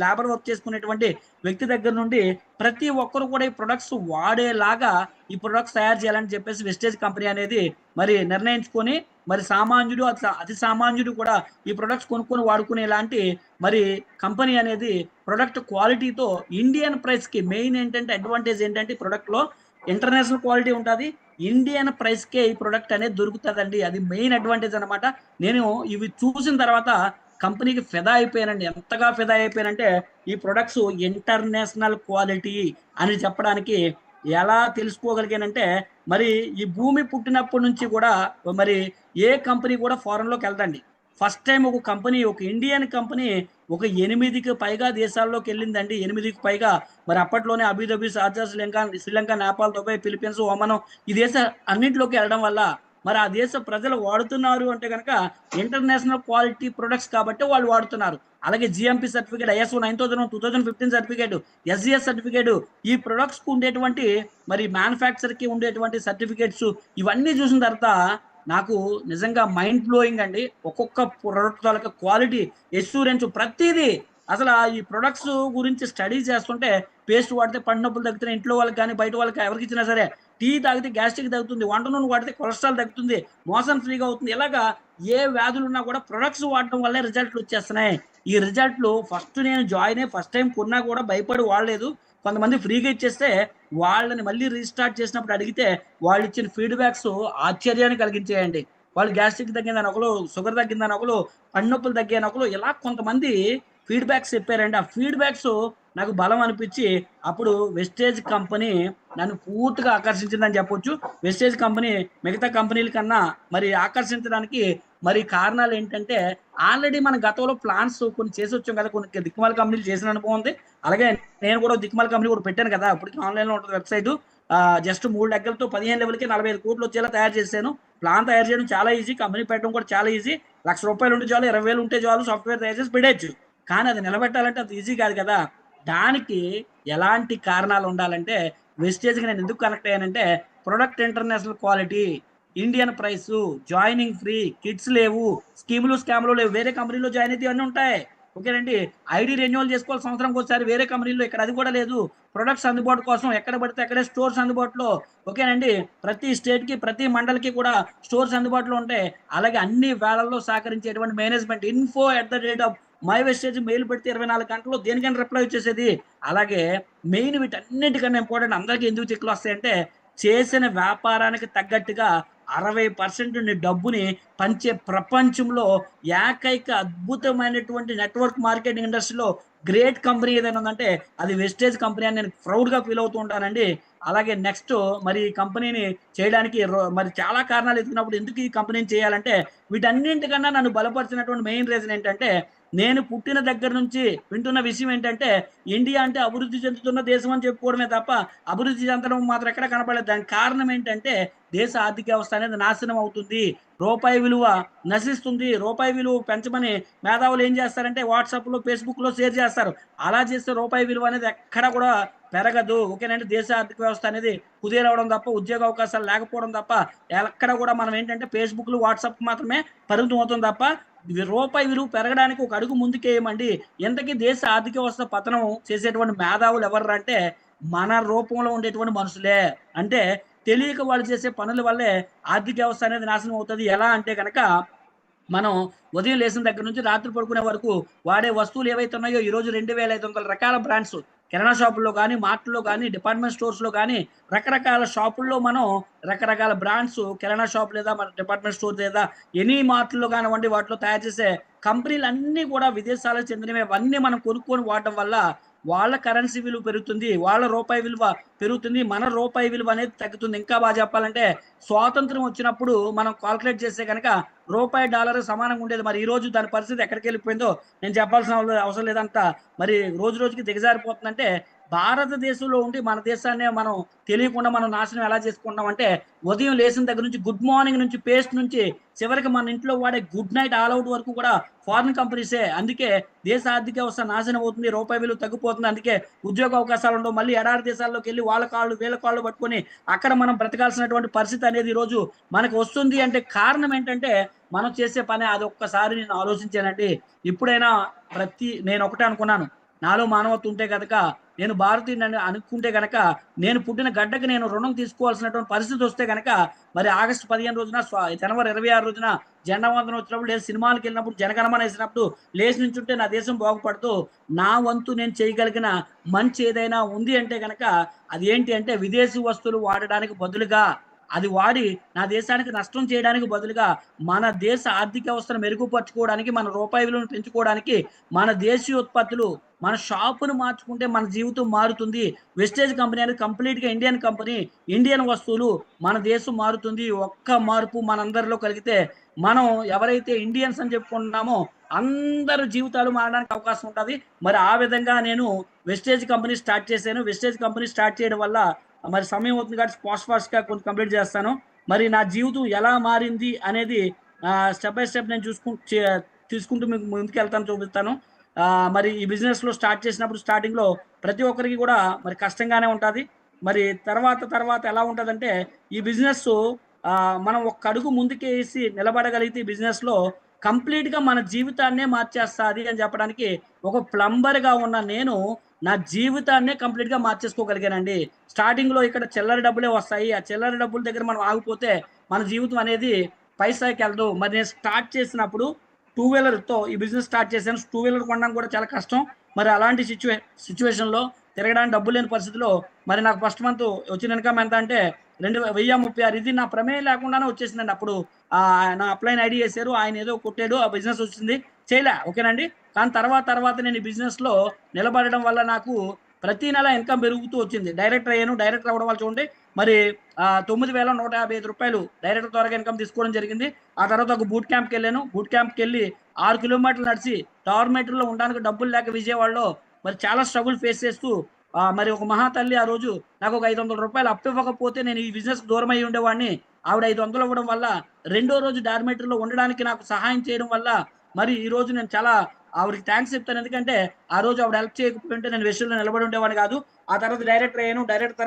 లేబర్ వర్క్ చేసుకునేటువంటి వ్యక్తి దగ్గర నుండి ప్రతి ఒక్కరు కూడా ఈ ప్రొడక్ట్స్ వాడేలాగా ఈ ప్రొడక్ట్స్ తయారు చేయాలని చెప్పేసి వెస్టేజ్ కంపెనీ అనేది మరి నిర్ణయించుకొని మరి సామాన్యుడు అతి సామాన్యుడు కూడా ఈ ప్రొడక్ట్స్ కొనుక్కొని వాడుకునేలాంటి మరి కంపెనీ అనేది ప్రొడక్ట్ క్వాలిటీతో ఇండియన్ ప్రైస్కి మెయిన్ ఏంటంటే అడ్వాంటేజ్ ఏంటంటే ప్రొడక్ట్లో ఇంటర్నేషనల్ క్వాలిటీ ఉంటుంది, ఇండియన్ ప్రైస్కే ఈ ప్రొడక్ట్ అనేది దొరుకుతుందండి. అది మెయిన్ అడ్వాంటేజ్ అనమాట. నేను ఇవి చూసిన తర్వాత కంపెనీకి ఫిదా అయిపోయానండి. ఎంతగా ఫిదా అయిపోయానంటే ఈ ప్రొడక్ట్స్ ఇంటర్నేషనల్ క్వాలిటీ అని చెప్పడానికి ఎలా తెలుసుకోగలిగానంటే మరి ఈ భూమి పుట్టినప్పటి నుంచి కూడా మరి ఏ కంపెనీ కూడా ఫారెన్లోకి వెళ్దండి. ఫస్ట్ టైం ఒక కంపెనీ, ఒక ఇండియన్ కంపెనీ ఒక 8కి పైగా దేశాల్లోకి వెళ్ళిందండి. 8కి పైగా. మరి అప్పట్లోనే Abu Dhabi, Sharjah, Sri Lanka, Nepal, Dubai, Philippines, Oman ఈ దేశ అన్నింటిలోకి వెళ్ళడం వల్ల మరి ఆ దేశ ప్రజలు వాడుతున్నారు అంటే కనుక ఇంటర్నేషనల్ క్వాలిటీ ప్రొడక్ట్స్ కాబట్టి వాళ్ళు వాడుతున్నారు. అలాగే GMP certificate, ISO 9000 2015 certificate, SGS certificate, ఈ ప్రొడక్ట్స్కి ఉండేటువంటి మరి మ్యానుఫ్యాక్చర్కి ఉండేటువంటి సర్టిఫికేట్స్ ఇవన్నీ చూసిన తర్వాత నాకు నిజంగా మైండ్ బ్లోయింగ్ అండి. ఒక్కొక్క ప్రొడక్ట్ వాళ్ళకి క్వాలిటీ, ఎష్యూరెన్స్ ప్రతిదీ అసలు ఈ ప్రొడక్ట్స్ గురించి స్టడీ చేస్తుంటే పేస్ట్ వాడితే పంటి నొప్పులు తగ్గుతున్నాయి. ఇంట్లో వాళ్ళకి కానీ, బయట వాళ్ళకి ఎవరికి ఇచ్చినా సరే. టీ తాగితే గ్యాస్ట్రిక్ తగ్గుతుంది. వంట నూనె వాడితే కొలెస్ట్రాల్ తగ్గుతుంది. మోషన్ ఫ్రీగా అవుతుంది. ఇలాగా ఏ వ్యాధులున్నా కూడా ప్రొడక్ట్స్ వాడటం వల్లే రిజల్ట్‌లు వచ్చేస్తున్నాయి. ఈ రిజల్ట్‌లు ఫస్ట్ నేను జాయిన్ అయ్యి ఫస్ట్ టైమ్ కొన్నా కూడా భయపడి వాడలేదు. కొంతమంది ఫ్రీగా ఇచ్చేస్తే వాళ్ళని మళ్ళీ రీస్టార్ట్ చేసినప్పుడు అడిగితే వాళ్ళిచ్చిన ఫీడ్‌బ్యాక్స్ ఆశ్చర్యాన్ని కలిగించాయండి. వాళ్ళు గ్యాస్ట్రిక్ తగ్గిందని ఒకళ్ళు, షుగర్ తగ్గిందని ఒకళ్ళు, పంటి నొప్పులు తగ్గాయని ఒకళ్ళు, ఇలా కొంతమంది ఫీడ్‌బ్యాక్స్ చెప్పారండి. ఆ ఫీడ్‌బ్యాక్స్ నాకు బలం అనిపించి అప్పుడు వెస్టేజ్ కంపెనీ నన్ను పూర్తిగా ఆకర్షించిందని చెప్పొచ్చు. వెస్టేజ్ కంపెనీ మిగతా కంపెనీల కన్నా మరి ఆకర్షించడానికి మరి కారణాలేంటంటే ఆల్రెడీ మన గతంలో ప్లాన్స్ కొన్ని చేసొచ్చాం కదా! కొన్ని దిక్కుమాల కంపెనీలు చేసిన అనుభవం ఉంది. అలాగే నేను కూడా దిక్కుమాల కంపెనీ కూడా పెట్టాను కదా! ఇప్పటికి ఆన్‌లైన్‌లో ఉంటది వెబ్‌సైటు. జస్ట్ 3 లెక్కలతో 15 లెవెల్‌కి 45,00,00,000 వచ్చేలా తయారు చేశాను. ప్లాన్ తయారు చేయడం చాలా ఈజీ. కంపెనీ పెట్టడం కూడా చాలా ఈజీ. రూ. 1,00,000 ఉంటే చాలు, 20,000 ఉంటే చాలు, సాఫ్ట్‌వేర్ తయారు చేసి పెట్టేయొచ్చు. కానీ అది నిలబెట్టాలంటే అంత ఈజీ కాదు కదా! దానికి ఎలాంటి కారణాలు ఉండాలంటే వెస్టేజ్‌కి నేను ఎందుకు కనెక్ట్ అయ్యానంటే product international quality, Indian price, joining free, kits లేవు, స్కీములు, స్కామ్‌లు లేవు. వేరే కంపెనీలో జాయిన్ అయితే ఇవన్నీ ఉంటాయి. ఓకేనండి. ఐడీ రెన్యువల్ చేసుకోవాలి సంవత్సరానికోసారి, వేరే కంపెనీలో ఇక్కడ అది కూడా లేదు. ప్రొడక్ట్స్ అందుబాటు కోసం ఎక్కడ పడితే అక్కడే స్టోర్స్ అందుబాటులో. ఓకేనండి. ప్రతి స్టేట్‌కి, ప్రతి మండల్‌కి కూడా స్టోర్స్ అందుబాటులో ఉంటాయి. అలాగే అన్ని వేళల్లో సహకరించేటువంటి మేనేజ్మెంట్ మై వెస్టేజ్ మెయిల్ పెడితే 24 గంటల్లో దేనికైనా రిప్లై వచ్చేసేది. అలాగే మెయిన్ వీటన్నిటికన్నా ఇంపార్టెంట్ అందరికి ఎందుకు చెక్కులొస్తాయంటే, చేసిన వ్యాపారానికి తగ్గట్టుగా 60% నీ డబ్బుని పంచే ప్రపంచంలో ఏకైక అద్భుతమైనటువంటి నెట్వర్క్ మార్కెటింగ్ ఇండస్ట్రీలో గ్రేట్ కంపెనీ ఏదైనా ఉందంటే అది వెస్టేజ్ కంపెనీ అని నేను ప్రౌడ్‌గా ఫీల్ అవుతూ ఉంటానండి. అలాగే నెక్స్ట్ మరి ఈ కంపెనీని చేయడానికి మరి చాలా కారణాలు ఎతికినప్పుడు ఎందుకు ఈ కంపెనీని చేయాలంటే వీటన్నింటికన్నా నన్ను బలపరిచినటువంటి మెయిన్ రీజన్ ఏంటంటే, నేను పుట్టిన దగ్గర నుంచి వింటున్న విషయం ఏంటంటే, ఇండియా అంటే అభివృద్ధి చెందుతున్న దేశం అని చెప్పుకోవడమే తప్ప, అభివృద్ధి చెందడం మాత్రం ఎక్కడ కనపడలేదు. దానికి కారణం ఏంటంటే, దేశ ఆర్థిక వ్యవస్థ అనేది నాశనం అవుతుంది. రూపాయి విలువ నశిస్తుంది. రూపాయి విలువ పెంచమని మేధావులు ఏం చేస్తారంటే, వాట్సాప్‌లో, ఫేస్‌బుక్‌లో షేర్ చేస్తారు. అలా చేస్తే రూపాయి విలువ అనేది ఎక్కడ కూడా పెరగదు. ఓకేనండి. దేశ ఆర్థిక వ్యవస్థ అనేది కుదేలవ్వడం తప్ప, ఉద్యోగ అవకాశాలు లేకపోవడం తప్ప, ఎక్కడ కూడా మనం ఏంటంటే ఫేస్‌బుక్‌లు, వాట్సాప్‌కి మాత్రమే పరిమితం అవుతాం తప్ప, రూపాయి విలువ పెరగడానికి ఒక అడుగు ముందుకేయమండి. ఇంతకీ దేశ ఆర్థిక వ్యవస్థ పతనం చేసేటువంటి మేధావులు ఎవర్రా అంటే, మన రూపంలో ఉండేటువంటి మనుషులే. అంటే తెలియక వాళ్ళు చేసే పనుల వల్లే ఆర్థిక వ్యవస్థ అనేది నాశనం అవుతది. ఎలా అంటే గనక మనం ఉదయం లేసిన దగ్గర నుంచి రాత్రి పడుకునే వరకు వాడే వస్తువులు ఏవైతే ఉన్నాయో ఈరోజు 2,500 రకాల బ్రాండ్స్ కిరాణా షాపుల్లో గానీ, మార్ట్‌లో గానీ, డిపార్ట్‌మెంట్ స్టోర్స్‌లో గానీ, రకరకాల షాపుల్లో మనం రకరకాల బ్రాండ్స్ కిరాణా షాప్ లేదా మన డిపార్ట్‌మెంట్ స్టోర్ లేదా ఎనీ మార్ట్‌లో కానివ్వండి, వాటిలో తయారు చేసే కంపెనీలన్నీ కూడా విదేశాలకు చెందినవే. అవన్నీ మనం కొనుక్కొని వాడడం వల్ల వాళ్ళ కరెన్సీ విలువ పెరుగుతుంది. వాళ్ళ రూపాయి విలువ పెరుగుతుంది. మన రూపాయి విలువ అనేది తగ్గుతుంది. ఇంకా బాగా చెప్పాలంటే స్వాతంత్ర్యం వచ్చినప్పుడు మనం కాలిక్యులేట్ చేస్తే గనక రూపాయి, డాలర్ సమానంగా ఉండేది. మరి ఈరోజు దాని పరిస్థితి ఎక్కడికెళ్ళిపోయిందో నేను చెప్పాల్సిన అవసరం లేదంట. మరి రోజు రోజుకి దిగజారిపోతుందంటే భారతదేశంలో ఉండి మన దేశాన్నే మనం తెలియకుండా మనం నాశనం ఎలా చేసుకుంటున్నామంటే ఉదయం లేసిన దగ్గర నుంచి గుడ్ మార్నింగ్ నుంచి పేస్ట్ నుంచి చివరికి మన ఇంట్లో వాడే గుడ్ నైట్ ఆల్ ఔట్ వరకు కూడా ఫారిన్ కంపెనీసే. అందుకే దేశ ఆర్థిక వ్యవస్థ నాశనం అవుతుంది. రూపాయి విలువ తగ్గిపోతుంది. అందుకే ఉద్యోగ అవకాశాలు ఉండవు. మళ్ళీ ఎడారి దేశాల్లోకెళ్ళి వాళ్ళ కాళ్ళు, వీళ్ళ కాళ్ళు పట్టుకొని అక్కడ మనం బ్రతకాల్సినటువంటి పరిస్థితి అనేది ఈరోజు మనకు వస్తుంది అంటే కారణం ఏంటంటే, మనం చేసే పని. అది ఒక్కసారి నేను ఆలోచించానండి. ఇప్పుడైనా నేనొకటే అనుకున్నాను. నాలో మానవత్వం ఉంటే గనక నేను భారతీయుడినని అనుకుంటే గనక నేను పుట్టిన గడ్డకి నేను రుణం తీసుకోవాల్సినటువంటి పరిస్థితి వస్తే గనక మరి ఆగస్టు 15 రోజున జనవరి 26 రోజున జెండా వందనం వచ్చినప్పుడు లేదా సినిమాలకెళ్ళినప్పుడు జనగణమన ఏసినప్పుడు లేచి నుంచుంటే నా దేశం బాగుపడదు. నా వంతు నేను చేయగలిగిన మంచి ఏదైనా ఉంది అంటే గనక అది ఏంటి అంటే విదేశీ వస్తువులు వాడడానికి బదులుగా అది వాడి నా దేశానికి నష్టం చేయడానికి బదులుగా మన దేశ ఆర్థిక వ్యవస్థను మెరుగుపరుచుకోవడానికి, మన రూపాయి విలువను పెంచుకోవడానికి, మన దేశీయోత్పత్తులు మన షాపును మార్చుకుంటే మన జీవితం మారుతుంది. వెస్టేజ్ కంపెనీ అనేది కంప్లీట్‌గా ఇండియన్ కంపెనీ. ఇండియన్ వస్తువులు మన దేశం మారుతుంది. ఒక్క మార్పు మనందరిలో కలిగితే మనం ఎవరైతే ఇండియన్స్ అని చెప్పుకుంటున్నామో అందరి జీవితాలు మారడానికి అవకాశం ఉంటది. మరి ఆ విధంగా నేను వెస్టేజ్ కంపెనీ స్టార్ట్ చేశాను. వెస్టేజ్ కంపెనీ స్టార్ట్ చేయడం వల్ల మరి సమయం అవుతుంది కాబట్టి ఫాస్ట్‌గా కొన్ని కంప్లీట్ చేస్తాను. మరి నా జీవితం ఎలా మారింది అనేది స్టెప్ బై స్టెప్ నేను తీసుకుంటూ మీకు ముందుకెళ్తాను, చూపిస్తాను. మరి ఈ బిజినెస్‌లో స్టార్ట్ చేసినప్పుడు స్టార్టింగ్‌లో ప్రతి ఒక్కరికి కూడా మరి కష్టంగానే ఉంటది. మరి తర్వాత ఎలా ఉంటదంటే ఈ బిజినెస్సు మనం ఒక్క అడుగు ముందుకేసి నిలబడగలిగితే ఈ బిజినెస్‌లో కంప్లీట్‌గా మన జీవితాన్నే మార్చేస్తాది అని చెప్పడానికి ఒక ప్లంబర్‌గా ఉన్న నేను నా జీవితాన్నే కంప్లీట్‌గా మార్చేసుకోగలిగానండి. స్టార్టింగ్‌లో ఇక్కడ చిల్లర డబ్బులే వస్తాయి. ఆ చిల్లర డబ్బుల దగ్గర మనం ఆగిపోతే మన జీవితం అనేది పై స్థాయికెళ్ళదు. మరి నేను స్టార్ట్ చేసినప్పుడు టూ వీలర్‌తో ఈ బిజినెస్ స్టార్ట్ చేశాను. టూ వీలర్ కొనడం కూడా చాలా కష్టం. మరి అలాంటి సిట్యుయేషన్‌లో తిరగడానికి డబ్బులు లేని పరిస్థితిలో మరి నాకు ఫస్ట్ మంత్ వచ్చిన ఇన్‌కమ్ ఎంత అంటే 1036 ఇది నా ప్రమేయం లేకుండానే వచ్చేసిందండి. అప్పుడు నా అప్లైన్ ఐడీ ఏసారు. ఆయన ఏదో కొట్టాడు. ఆ బిజినెస్ వచ్చింది. చేయలే. ఓకేనండి. కానీ తర్వాత నేను ఈ బిజినెస్‌లో నిలబడడం వల్ల నాకు ప్రతి నెల ఇన్‌కమ్ పెరుగుతూ వచ్చింది. డైరెక్టర్ అయ్యాను. డైరెక్టర్ అవ్వడం వల్ల చూడండి మరి రూ. 9,155 డైరెక్టర్ ద్వారా ఇన్‌కమ్ తీసుకోవడం జరిగింది. ఆ తర్వాత ఒక బూట్ క్యాంప్‌కెళ్ళాను. బూట్ క్యాంప్‌కెళ్ళి 6 కిలోమీటర్లు నడిచి డార్మెటరీలో ఉండడానికి డబ్బులు లేక విజయవాడలో మరి చాలా స్ట్రగుల్ ఫేస్ చేస్తూ మరి ఒక మహాతల్లి ఆ రోజు నాకు ఒక రూ. 500 అప్పు ఇవ్వకపోతే నేను ఈ బిజినెస్‌కి దూరమయ్యి ఉండేవాడిని. ఆవిడ 500 ఇవ్వడం వల్ల రెండో రోజు డార్మెటరీలో ఉండడానికి నాకు సహాయం చేయడం వల్ల మరి ఈరోజు నేను చాలా ఆవిడకి థాంక్స్ చెప్తాను. ఎందుకంటే ఆ రోజు ఆవిడ హెల్ప్ చేయకపోయుంటే నేను విషయంలో నిలబడి ఉండేవాడిని కాదు. ఆ తర్వాత డైరెక్టర్ అయ్యాను. డైరెక్టర్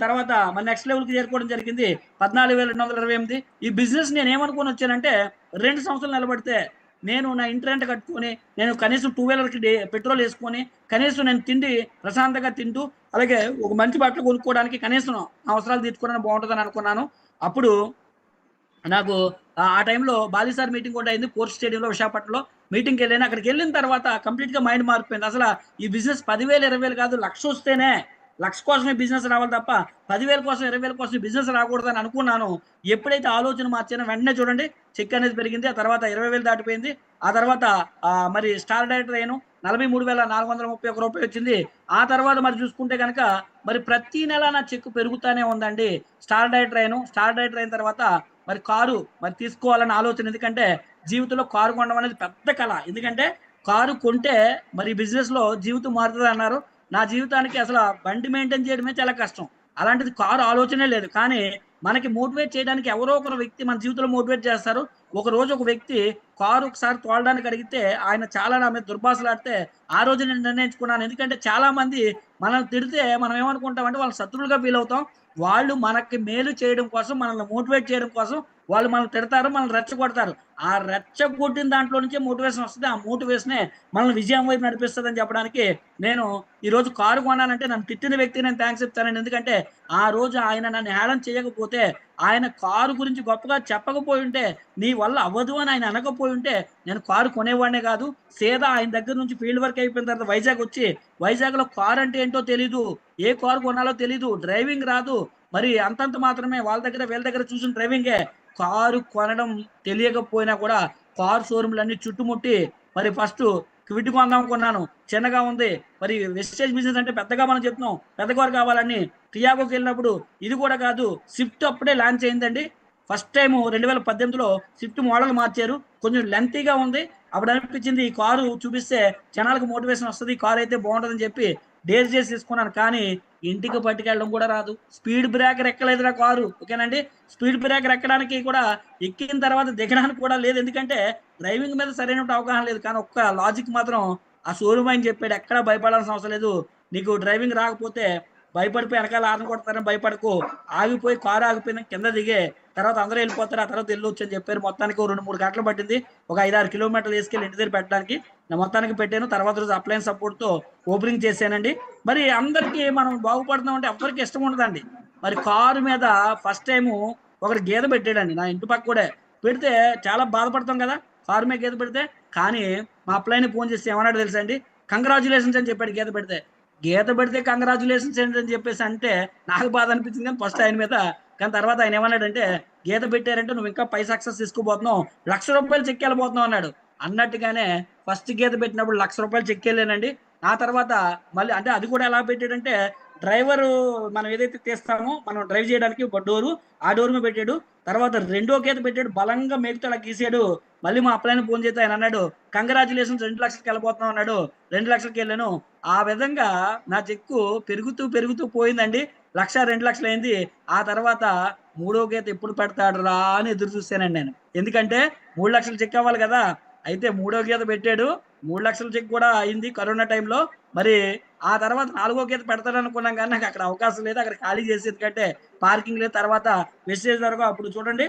తర్వాత నెక్స్ట్ లెవెల్‌కి చేరుకోవడం జరిగింది. 14,228 ఈ బిజినెస్ నేనేమనుకోని వచ్చానంటే 2 సంవత్సరాలు నిలబడితే నేను నా ఇంటి రెంట్ కట్టుకొని, నేను కనీసం టూ వీలర్‌కి పెట్రోల్ ఏసుకొని, కనీసం నేను తిండి ప్రశాంతంగా తింటూ, అలాగే ఒక మంచి బట్టలు కొనుక్కోవడానికి కనీసం నా అవసరాలు తీర్చుకోవడానికి బావుంటదని అనుకున్నాను. అప్పుడు నాకు ఆ టైంలో బాలీసార్ మీటింగ్ కూడా అయింది. కోర్ట్ స్టేడియంలో విశాఖపట్నంలో మీటింగ్‌కెళ్ళాను. అక్కడికెళ్ళిన తర్వాత కంప్లీట్‌గా మైండ్ మారిపోయింది. ఈ బిజినెస్ 10,000, 20,000 కాదు లక్షొస్తేనే, లక్ష కోసమే బిజినెస్ రావాలి తప్ప 10,000 కోసం, 20,000 కోసం ఈ బిజినెస్ రాకూడదని అనుకున్నాను. ఎప్పుడైతే ఆలోచన మార్చానో వెంటనే చూడండి చెక్ అనేది పెరిగింది. ఆ తర్వాత 20,000 దాటిపోయింది. ఆ తర్వాత మరి స్టార్ డైరెక్టర్ అయ్యాను. రూ. 43,431 వచ్చింది. ఆ తర్వాత మరి చూసుకుంటే గనక మరి ప్రతి నెల నా చెక్ పెరుగుతానే ఉందండి. స్టార్ డైరెక్టర్ అయ్యాను. స్టార్ డైరెక్టర్ అయిన తర్వాత మరి కారు మరి తీసుకోవాలన్న ఆలోచన. ఎందుకంటే జీవితంలో కారు కొనడం అనేది పెద్ద కల. ఎందుకంటే కారు కొంటే మరి బిజినెస్‌లో జీవితం మారుతదన్నారు. నా జీవితానికి బండి మెయింటైన్ చేయడమే చాలా కష్టం. అలాంటిది కారు ఆలోచనే లేదు. కానీ మనకి మోటివేట్ చేయడానికి ఎవరో ఒకరు వ్యక్తి మన జీవితంలో మోటివేట్ చేస్తారు. ఒకరోజు ఒక వ్యక్తి కారు ఒకసారి తోలడానికి అడిగితే ఆయన చాలా నా మీద దుర్భాషలాడితే ఆ రోజు నేను నిర్ణయించుకున్నాను. ఎందుకంటే చాలామంది మనల్ని తిడితే మనం ఏమనుకుంటామంటే వాళ్ళని శత్రువులుగా ఫీల్ అవుతాం. వాళ్ళు మనకి మేలు చేయడం కోసం, మనల్ని మోటివేట్ చేయడం కోసం వాళ్ళు మనల్ని తిడతారు, మనల్ని రెచ్చగొడతారు. ఆ రెచ్చగొట్టిన దాంట్లో నుంచే మోటివేషన్ వస్తది. ఆ మోటివేషనే మనల్ని విజయం వైపు నడిపిస్తదని చెప్పడానికి నేను ఈరోజు కారు కొన్నానంటే నన్ను తిట్టిన వ్యక్తికి నేను థాంక్స్ చెప్తానండి. ఎందుకంటే ఆ రోజు ఆయన నన్ను హేళన చేయకపోతే, ఆయన కారు గురించి గొప్పగా చెప్పకపోయుంటే, నీ వల్ల అవ్వదు అని ఆయన అనకపోయుంటే, నేను కారు కొనేవాడినే కాదు. సీదా ఆయన దగ్గర నుంచి ఫీల్డ్ వర్క్ అయిపోయిన తర్వాత వైజాగొచ్చి, వైజాగ్‌లో కారు అంటే ఏంటో తెలీదు. ఏ కారు కొనాలో తెలీదు. డ్రైవింగ్ రాదు. మరి అంతంత మాత్రమే వాళ్ళ దగ్గర, వీళ్ళ దగ్గర చూసిన డ్రైవింగే. కారు కొనడం తెలియకపోయినా కూడా కారు షోరూమ్‌లన్నీ చుట్టుముట్టి, మరి ఫస్టు క్విడ్ కొందామనుకున్నాను. చిన్నగా ఉంది. మరి వెస్టేజ్ బిజినెస్ అంటే పెద్దగా మనం చెప్తున్నాం. పెద్ద కారు కావాలని. టియాగోకెళ్ళినప్పుడు ఇది కూడా కాదు. స్విఫ్ట్ అప్పుడే లాంచ్ అయిందండి. ఫస్ట్ టైము 2018లో స్విఫ్ట్ మోడల్ మార్చారు. కొంచెం లెంతీగా ఉంది. అప్పుడనిపించింది ఈ కారు చూపిస్తే జనాలకు మోటివేషన్ వస్తది. ఈ కారైతే బావుంటదని చెప్పి డేర్ చేసి తీసుకున్నాను. కానీ ఇంటికి పట్టుకెళ్ళడం కూడా రాదు. స్పీడ్ బ్రేకర్ ఎక్కలేదురా కారు. ఓకేనండి. స్పీడ్ బ్రేకర్ ఎక్కడానికి కూడా ఎక్కిన తర్వాత దిగడానికి కూడా లేదు. ఎందుకంటే డ్రైవింగ్ మీద సరైనటువంటి అవగాహన లేదు. కానీ ఒక్క లాజిక్ మాత్రం ఆ షోరూమ్ ఆయన చెప్పాడు. ఎక్కడ భయపడాల్సిన అవసరం లేదు. నీకు డ్రైవింగ్ రాకపోతే భయపడిపోయి ఎనకాల హారన్ కొడతారని భయపడకు. ఆగిపోయి కారు ఆగిపోయిన కింద దిగే. తర్వాత అందరూ ఎళ్ళిపోతారు. ఆ తర్వాత ఎళ్ళొచ్చు అని చెప్పారు. మొత్తానికి ఓ 2, 3 గంటలు పట్టింది. ఒక 5, 6 కిలోమీటర్లు తీసుకెళ్ళి ఇంటి దగ్గర పెట్టడానికి. నేను మొత్తానికి పెట్టాను. తర్వాత రోజు అప్లయన్స్ సపోర్ట్‌తో ఓపెనింగ్ చేశానండి. మరి అందరికీ మనం బాగుపడుతున్నామంటే ఎవ్వరికీ ఇష్టం ఉండదండి. మరి కారు మీద ఫస్ట్ టైము ఒకడు గీత పెట్టాడండి. నా ఇంటి పక్కోడే. పెడితే చాలా బాధపడతాం కదా! కారు మీద గీత పెడితే. కానీ మా అప్లయన్‌కి ఫోన్ చేసి ఏమన్నాడో తెలుసా అండి? కంగ్రాచ్యులేషన్స్ అని చెప్పాడు గీత పెడితే. గీత పెడితే కంగ్రాచ్యులేషన్స్ ఏంటని చెప్పేసి అంటే నాకు బాధ అనిపించింది కానీ ఫస్ట్ ఆయన మీద. కానీ తర్వాత ఆయన ఏమన్నాడంటే, "గీత పెట్టారంటే నువ్వు ఇంకా పై సక్సెస్ తీసుకోబోతున్నావు. రూ. 1,00,000 చెక్ ఎళ్ళబోతున్నావు" అన్నాడు. అన్నట్టుగానే ఫస్ట్ గీత పెట్టినప్పుడు రూ. 1,00,000 చెక్ ఎళ్ళానండి. ఆ తర్వాత మళ్ళీ అంటే అది కూడా ఎలా పెట్టాడంటే డ్రైవరు మనం ఏదైతే తీస్తామో మనం డ్రైవ్ చేయడానికి ఒక డోరు, ఆ డోర్ మీద పెట్టాడు. తర్వాత రెండో గీత పెట్టాడు. బలంగా మేకుతో అలా గీసాడు. మళ్ళీ మా అప్లయన్‌కి ఫోన్ చేస్తే ఆయన అన్నాడు, "కంగ్రాచ్యులేషన్స్ 2,00,000కి ఎళ్ళబోతున్నావు" అన్నాడు. 2,00,000కి ఎళ్ళాను. ఆ విధంగా నా చెక్కు పెరుగుతూ పోయిందండి. 1,00,000, 2,00,000 అయింది. ఆ తర్వాత మూడో గీత ఎప్పుడు పెడతాడురా అని ఎదురు చూసానండి నేను. ఎందుకంటే 3,00,000 చెక్ అవ్వాలి కదా! అయితే మూడో గీత పెట్టాడు. 3,00,000 చెక్ కూడా అయింది కరోనా టైంలో. మరి ఆ తర్వాత నాలుగో గీత పెడతాడనుకున్నాం గానీ నాకక్కడ అవకాశం లేదు. అక్కడ ఖాళీ చేసి ఎందుకంటే పార్కింగ్ లేదు. తర్వాత వెస్టేజ్ వరకు అప్పుడు చూడండి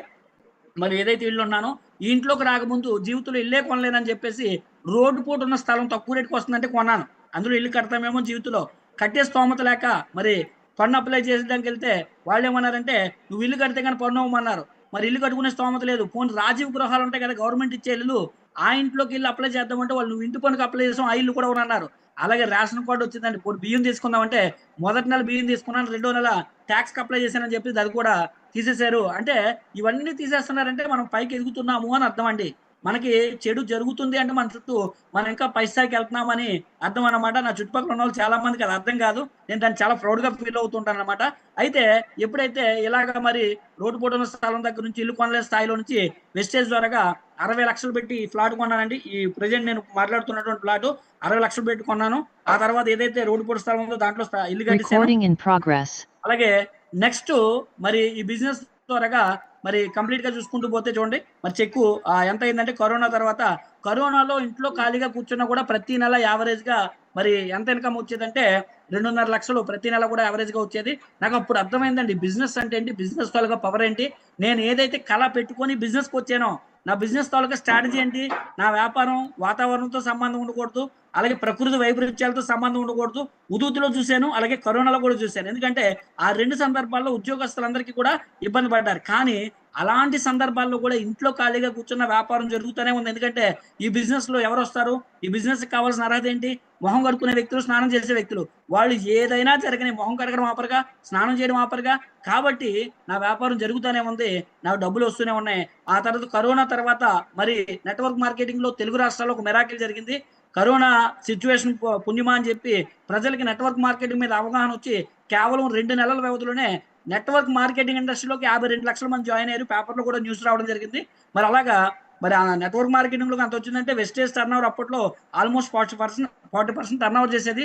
మరి ఏదైతే ఇల్లు ఉన్నానో ఈ ఇంట్లోకి రాకముందు జీవితంలో ఇల్లే కొనలేనని చెప్పేసి రోడ్డు పోటు ఉన్న స్థలం తక్కువ రేటుకి వస్తుందంటే కొన్నాను. అందులో ఇల్లు కడతామేమో జీవితంలో కట్టే స్తోమత లేక మరి పన్ను అప్లై చేసేదానికి వెళ్తే వాళ్ళు ఏమన్నారంటే నువ్వు ఇల్లు కడితే కానీ పన్ను ఇవ్వమన్నారు. మరి ఇల్లు కట్టుకునే స్తోమత లేదు. పోనీ రాజీవ్ గృహాలు ఉంటాయి కదా గవర్నమెంట్ ఇచ్చే ఇల్లు, ఆ ఇంట్లోకి ఇల్లు అప్లై చేద్దామంటే వాళ్ళు నువ్వు ఇంటి పన్నుకి అప్లై చేసాం ఆ ఇల్లు కూడా అన్నారు. అలాగే రేషన్ కార్డు వచ్చిందండి. పోనీ బియ్యం తీసుకుందామంటే మొదటి నెల బియ్యం తీసుకున్నాను, రెండో నెల ట్యాక్స్కి అప్లై చేశానని చెప్పి అది కూడా తీసేశారు. అంటే ఇవన్నీ తీసేస్తున్నారంటే మనం పైకి ఎదుగుతున్నాము అని అర్థం అండి. మనకి చెడు జరుగుతుంది అంటే మన చుట్టూ మనం ఇంకా పై స్థాయికి వెళ్తున్నామని అర్థం అన్నమాట. నా చుట్టుపక్కల ఉన్నోళ్ళు చాలా మందికి అది అర్థం కాదు. నేను దాన్ని చాలా ప్రౌడ్‌గా ఫీల్ అవుతుంటానన్నమాట. అయితే ఎప్పుడైతే ఇలాగ మరి రోడ్డు పొడున స్థలం దగ్గర నుంచి ఇల్లు కొనలేని స్థాయిలో నుంచి వెస్టేజ్ ద్వారాగా 60,00,000 పెట్టి ఈ ఫ్లాట్ కొన్నానండి. ఈ ప్రెజెంట్ నేను మాట్లాడుతున్నటువంటి ఫ్లాటు 60,00,000 పెట్టి కొన్నాను. ఆ తర్వాత ఏదైతే రోడ్డు పొడుగు స్థలం ఉందో దాంట్లో ఇల్లు కట్టేసాను. Recording in progress. అలాగే నెక్స్ట్ మరి ఈ బిజినెస్ త్వరగా మరి కంప్లీట్‌గా చూసుకుంటూ పోతే చూడండి. మరి చెక్కు ఎంత అయిందంటే కరోనా తర్వాత కరోనాలో ఇంట్లో ఖాళీగా కూర్చున్నా కూడా ప్రతి నెల యావరేజ్‌గా మరి ఎంత ఇన్‌కమ్ వచ్చేదంటే 2.5 లక్షలు ప్రతి నెల కూడా యావరేజ్‌గా వచ్చేది. నాకు అప్పుడు అర్థమైందండి బిజినెస్ అంటే ఏంటి? బిజినెస్ తాలూకా పవర్ ఏంటి? నేను ఏదైతే కల పెట్టుకొని బిజినెస్‌కొచ్చానో నా బిజినెస్ తాలూకా స్ట్రాటజీ ఏంటి? నా వ్యాపారం వాతావరణంతో సంబంధం ఉండకూడదు. అలాగే ప్రకృతి వైపరీత్యాలతో సంబంధం ఉండకూడదు. హుదూద్‌లో చూసాను. అలాగే కరోనాలో కూడా చూసాను. ఎందుకంటే ఆ 2 సందర్భాల్లో ఉద్యోగస్తులందరికీ కూడా ఇబ్బంది పడ్డారు. కానీ అలాంటి సందర్భాల్లో కూడా ఇంట్లో ఖాళీగా కూర్చున్న వ్యాపారం జరుగుతూనే ఉంది. ఎందుకంటే ఈ బిజినెస్‌లో ఎవరొస్తారు? ఈ బిజినెస్‌కి కావాల్సిన అర్హత ఏంటి? మొహం కడుక్కునే వ్యక్తులు, స్నానం చేసే వ్యక్తులు. వాళ్ళు ఏదైనా జరగని మొహం కడగడం ఆపరుగా, స్నానం చేయడం ఆపరుగా. కాబట్టి నా వ్యాపారం జరుగుతూనే ఉంది. నాకు డబ్బులు వస్తూనే ఉన్నాయి. ఆ తర్వాత కరోనా తర్వాత మరి నెట్‌వర్క్ మార్కెటింగ్‌లో తెలుగు రాష్ట్రాల్లో ఒక మిరాకిల్ జరిగింది. కరోనా సిట్యుయేషన్ పుణ్యమా అని చెప్పి ప్రజలకి నెట్వర్క్ మార్కెటింగ్ మీద అవగాహన వచ్చి కేవలం 2 నెలల వ్యవధిలోనే నెట్వర్క్ మార్కెటింగ్ ఇండస్ట్రీలోకి 52,00,000 మంది జాయిన్ అయ్యారు. పేపర్‌లో కూడా న్యూస్ రావడం జరిగింది. మరి అలాగా మరి ఆ నెట్వర్క్ మార్కెటింగ్‌లోకి అంత వచ్చిందంటే వెస్టేజ్ టర్నోవర్ అప్పట్లో ఆల్‌మోస్ట్ 40% టర్నోవర్ చేసేది.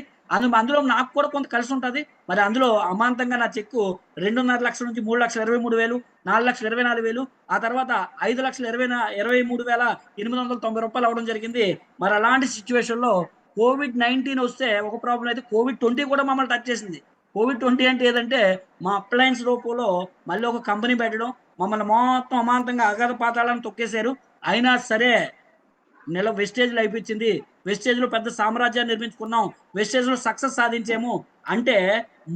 అందులో నాకు కూడా కొంత కలిసి ఉంటది. మరి అందులో అమాంతంగా నా చెక్కు 2.5 లక్షల నుంచి 3,23,000, 4,24,000 ఆ తర్వాత 5,23,890 అవ్వడం జరిగింది. మరి అలాంటి సిట్యుయేషన్‌లో కోవిడ్-19 వస్తే ఒక ప్రాబ్లమ్ అయితే కోవిడ్-20 కూడా మమ్మల్ని టచ్ చేసింది. కోవిడ్-20 అంటే ఏదంటే మా అప్లయన్స్ రూపంలో మళ్ళీ ఒక కంపెనీ పెట్టడం, మమ్మల్ని మొత్తం అమాంతంగా అగాధ పాతాళాన్ని తొక్కేశారు. అయినా సరే వెస్టేజ్‌లో అయిపిచ్చింది. వెస్టేజ్‌లో పెద్ద సామ్రాజ్యాన్ని నిర్మించుకున్నాం. వెస్టేజ్‌లో సక్సెస్ సాధించాము. అంటే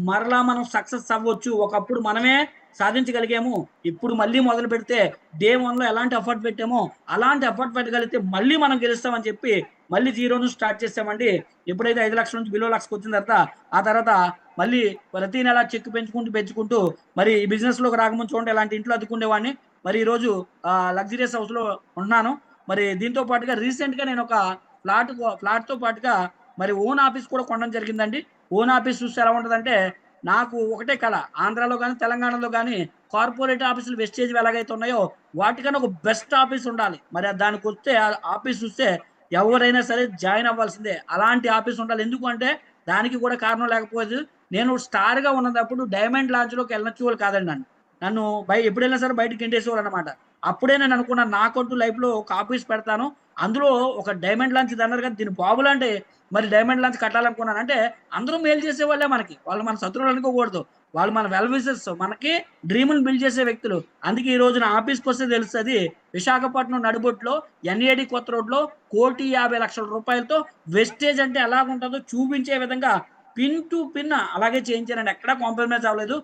మరలా మనం సక్సెస్ అవ్వచ్చు. ఒకప్పుడు మనమే సాధించగలిగాము. ఇప్పుడు మళ్ళీ మొదలుపెడితే డే 1లో ఎలాంటి ఎఫర్ట్ పెట్టామో, అలాంటి ఎఫర్ట్ పెట్టగలిగితే మళ్ళీ మనం గెలుస్తామని చెప్పి మళ్ళీ జీరో నుంచి స్టార్ట్ చేసామండి. ఎప్పుడైతే 5,00,000 నుంచి బిలో 1,00,000కి వచ్చిన తర్వాత, ఆ తర్వాత మళ్ళీ ప్రతి నెల చెక్ పెంచుకుంటూ మరి ఈ బిజినెస్‌లోకి రాకముందు చూడండి ఎలాంటి ఇంట్లో అద్దెకుండేవాడిని. మరి ఈరోజు లగ్జరియస్ హౌస్‌లో ఉంటున్నాను. మరి దీంతో పాటుగా రీసెంట్‌గా నేను ఒక ఫ్లాట్‌తో పాటుగా మరి ఓన్ ఆఫీస్ కూడా కొనడం జరిగిందండి. ఓన్ ఆఫీస్ చూస్తే ఎలా ఉంటదంటే, నాకు ఒకటే కల. ఆంధ్రాలో గాని, తెలంగాణలో గాని కార్పొరేట్ ఆఫీసులు వెస్టేజ్‌వి ఎలాగైతే ఉన్నాయో, వాటికన్నా ఒక బెస్ట్ ఆఫీస్ ఉండాలి. మరి దానికొస్తే ఆఫీస్ చూస్తే ఎవరైనా సరే జాయిన్ అవ్వాల్సిందే. అలాంటి ఆఫీస్ ఉండాలి. ఎందుకు అంటే, దానికి కూడా కారణం లేకపోలేదు. నేను స్టార్‌గా ఉన్నదప్పుడు డైమండ్ లాంచ్‌లోకి ఎళ్ళనిచ్చేవాళ్ళు కాదండి నన్ను. నన్ను ఎప్పుడెళ్ళినా సరే బయటకి గెంటేసేవాళ్ళనమాట. అప్పుడే నేను అనుకున్నాను నాకంటూ లైఫ్‌లో ఒక ఆఫీస్ పెడతాను. అందులో ఒక డైమండ్ లాంచ్ ఇదన్నారు కదా! దీన్ని బాబులాంటి మరి డైమండ్ లాంచ్ కట్టాలనుకున్నాను. అంటే అందరూ మేలు చేసేవాళ్ళే మనకి. వాళ్ళు మన శత్రువులు అనుకోకూడదు. వాళ్ళు మన వెల్ విషర్స్. మనకి డ్రీములు బిల్డ్ చేసే వ్యక్తులు. అందుకే ఈ రోజున ఆఫీస్‌కొస్తే తెలుస్తది. విశాఖపట్నం నడిబొట్టులో ఎన్ఏడి కొత్త రోడ్‌లో 1,50,00,000 వెస్టేజ్ అంటే ఎలాగుంటదో చూపించే విధంగా పిన్ టు పిన్ అలాగే చేయించానండి. ఎక్కడా కాంప్రమైజ్ అవ్వలేదు.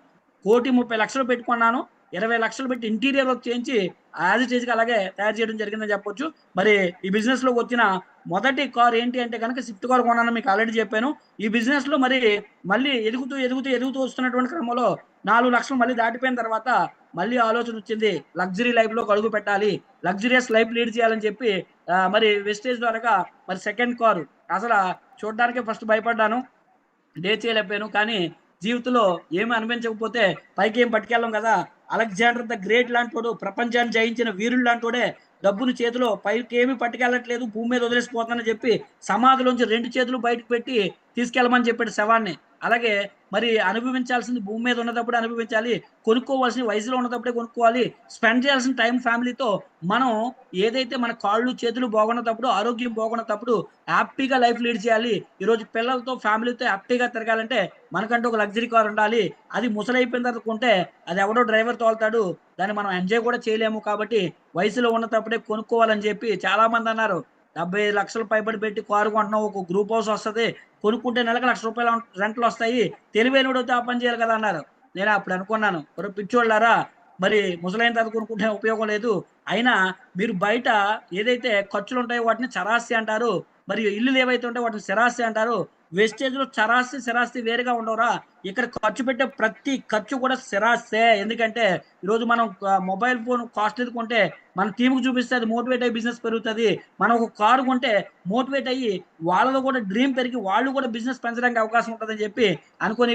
1,30,00,000 పెట్టి కొన్నాను. 20,00,000 పెట్టి ఇంటీరియర్ వర్క్ చేయించి యాజ్ ఇట్ ఈస్‌గా అలాగే తయారు చేయడం జరిగిందని చెప్పొచ్చు. మరి ఈ బిజినెస్‌లోకి వచ్చిన మొదటి కార్ ఏంటి అంటే గనక స్విఫ్ట్ కార్ కొన్నానని మీకు ఆల్రెడీ చెప్పాను. ఈ బిజినెస్‌లో మరి మళ్ళీ ఎదుగుతూ వస్తున్నటువంటి క్రమంలో 4,00,000 మళ్ళీ దాటిపోయిన తర్వాత మళ్ళీ ఆలోచన వచ్చింది. లగ్జరీ లైఫ్‌లోకి అడుగు పెట్టాలి. లగ్జరియస్ లైఫ్ లీడ్ చేయాలని చెప్పి మరి వెస్టేజ్ ద్వారాగా మరి సెకండ్ కారు అసల చూడ్డానికే ఫస్ట్ భయపడ్డాను. డేర్ చేయలేకపోయాను. కానీ జీవితంలో ఏమి అనిపించకపోతే పైకేం పట్టుకెళ్ళం కదా! అలెగ్జాండర్ ద గ్రేట్ లాంటోడు, ప్రపంచాన్ని జయించిన వీరుడు లాంటోడే డబ్బుని చేతిలో పైకేమి పట్టుకెళ్ళట్లేదు, భూమి మీద వదిలేసిపోతున్నానని చెప్పి సమాధిలోంచి 2 చేతులు బయటకు పెట్టి తీసుకెళ్ళమని చెప్పాడు శవాన్ని. అలాగే మరి అనుభవించాల్సింది భూమి మీద ఉన్నప్పుడు అనుభవించాలి. కొనుక్కోవాల్సిన వయసులో ఉన్నప్పుడే కొనుక్కోవాలి. స్పెండ్ చేయాల్సిన టైం ఫ్యామిలీతో మనం ఏదైతే మన కాళ్ళు, చేతులు బాగున్నప్పుడు, ఆరోగ్యం బాగున్నప్పుడు హ్యాపీగా లైఫ్ లీడ్ చేయాలి. ఈరోజు పిల్లలతో, ఫ్యామిలీతో హ్యాపీగా తిరగాలంటే మనకంటూ ఒక లగ్జరీ కార్ ఉండాలి. అది ముసలైపోయిన తర్వాత కొంటే అది ఎవడో డ్రైవర్ తోలుతాడు. దాన్ని మనం ఎంజాయ్ కూడా చేయలేము. కాబట్టి వయసులో ఉన్నప్పుడే కొనుక్కోవాలని చెప్పి చాలామంది అన్నారు. 75,00,000 పైబడి పెట్టి కారు కొంటున్నావు. ఒక గ్రూప్ హౌస్ వస్తది. కొనుక్కుంటే నెలకు రూ. 1,00,000 రెంట్‌లొస్తాయి. తెలివైనోడైతే ఆ పని చేయాలి కదా! అన్నారు. నేను అప్పుడు అనుకున్నాను. ఒరేయ్ పిచ్చోళ్ళారా! మరి ముసలైన తర్వాత కొనుక్కుంటే ఉపయోగం లేదు. అయినా మీరు బయట ఏదైతే ఖర్చులుంటాయో వాటిని చరాస్తి అంటారు. మరియు ఇల్లులు ఏవైతే ఉంటాయో వాటిని స్థిరాస్తి అంటారు. వెస్టేజ్‌లో చరాస్తి, స్థిరాస్తి వేరుగా ఉండవురా! ఇక్కడ ఖర్చు పెట్టే ప్రతి ఖర్చు కూడా స్థిరాస్తే. ఎందుకంటే ఈరోజు మనం మొబైల్ ఫోన్ కాస్ట్‌లీది కొంటే మన టీమ్‌కి చూపిస్తే అది మోటివేట్ అయ్యి బిజినెస్ పెరుగుతది. మనం ఒక కారు కొంటే మోటివేట్ అయ్యి వాళ్ళలో కూడా డ్రీమ్ పెరిగి వాళ్ళు కూడా బిజినెస్ పెంచడానికి అవకాశం ఉంటదని చెప్పి అనుకోని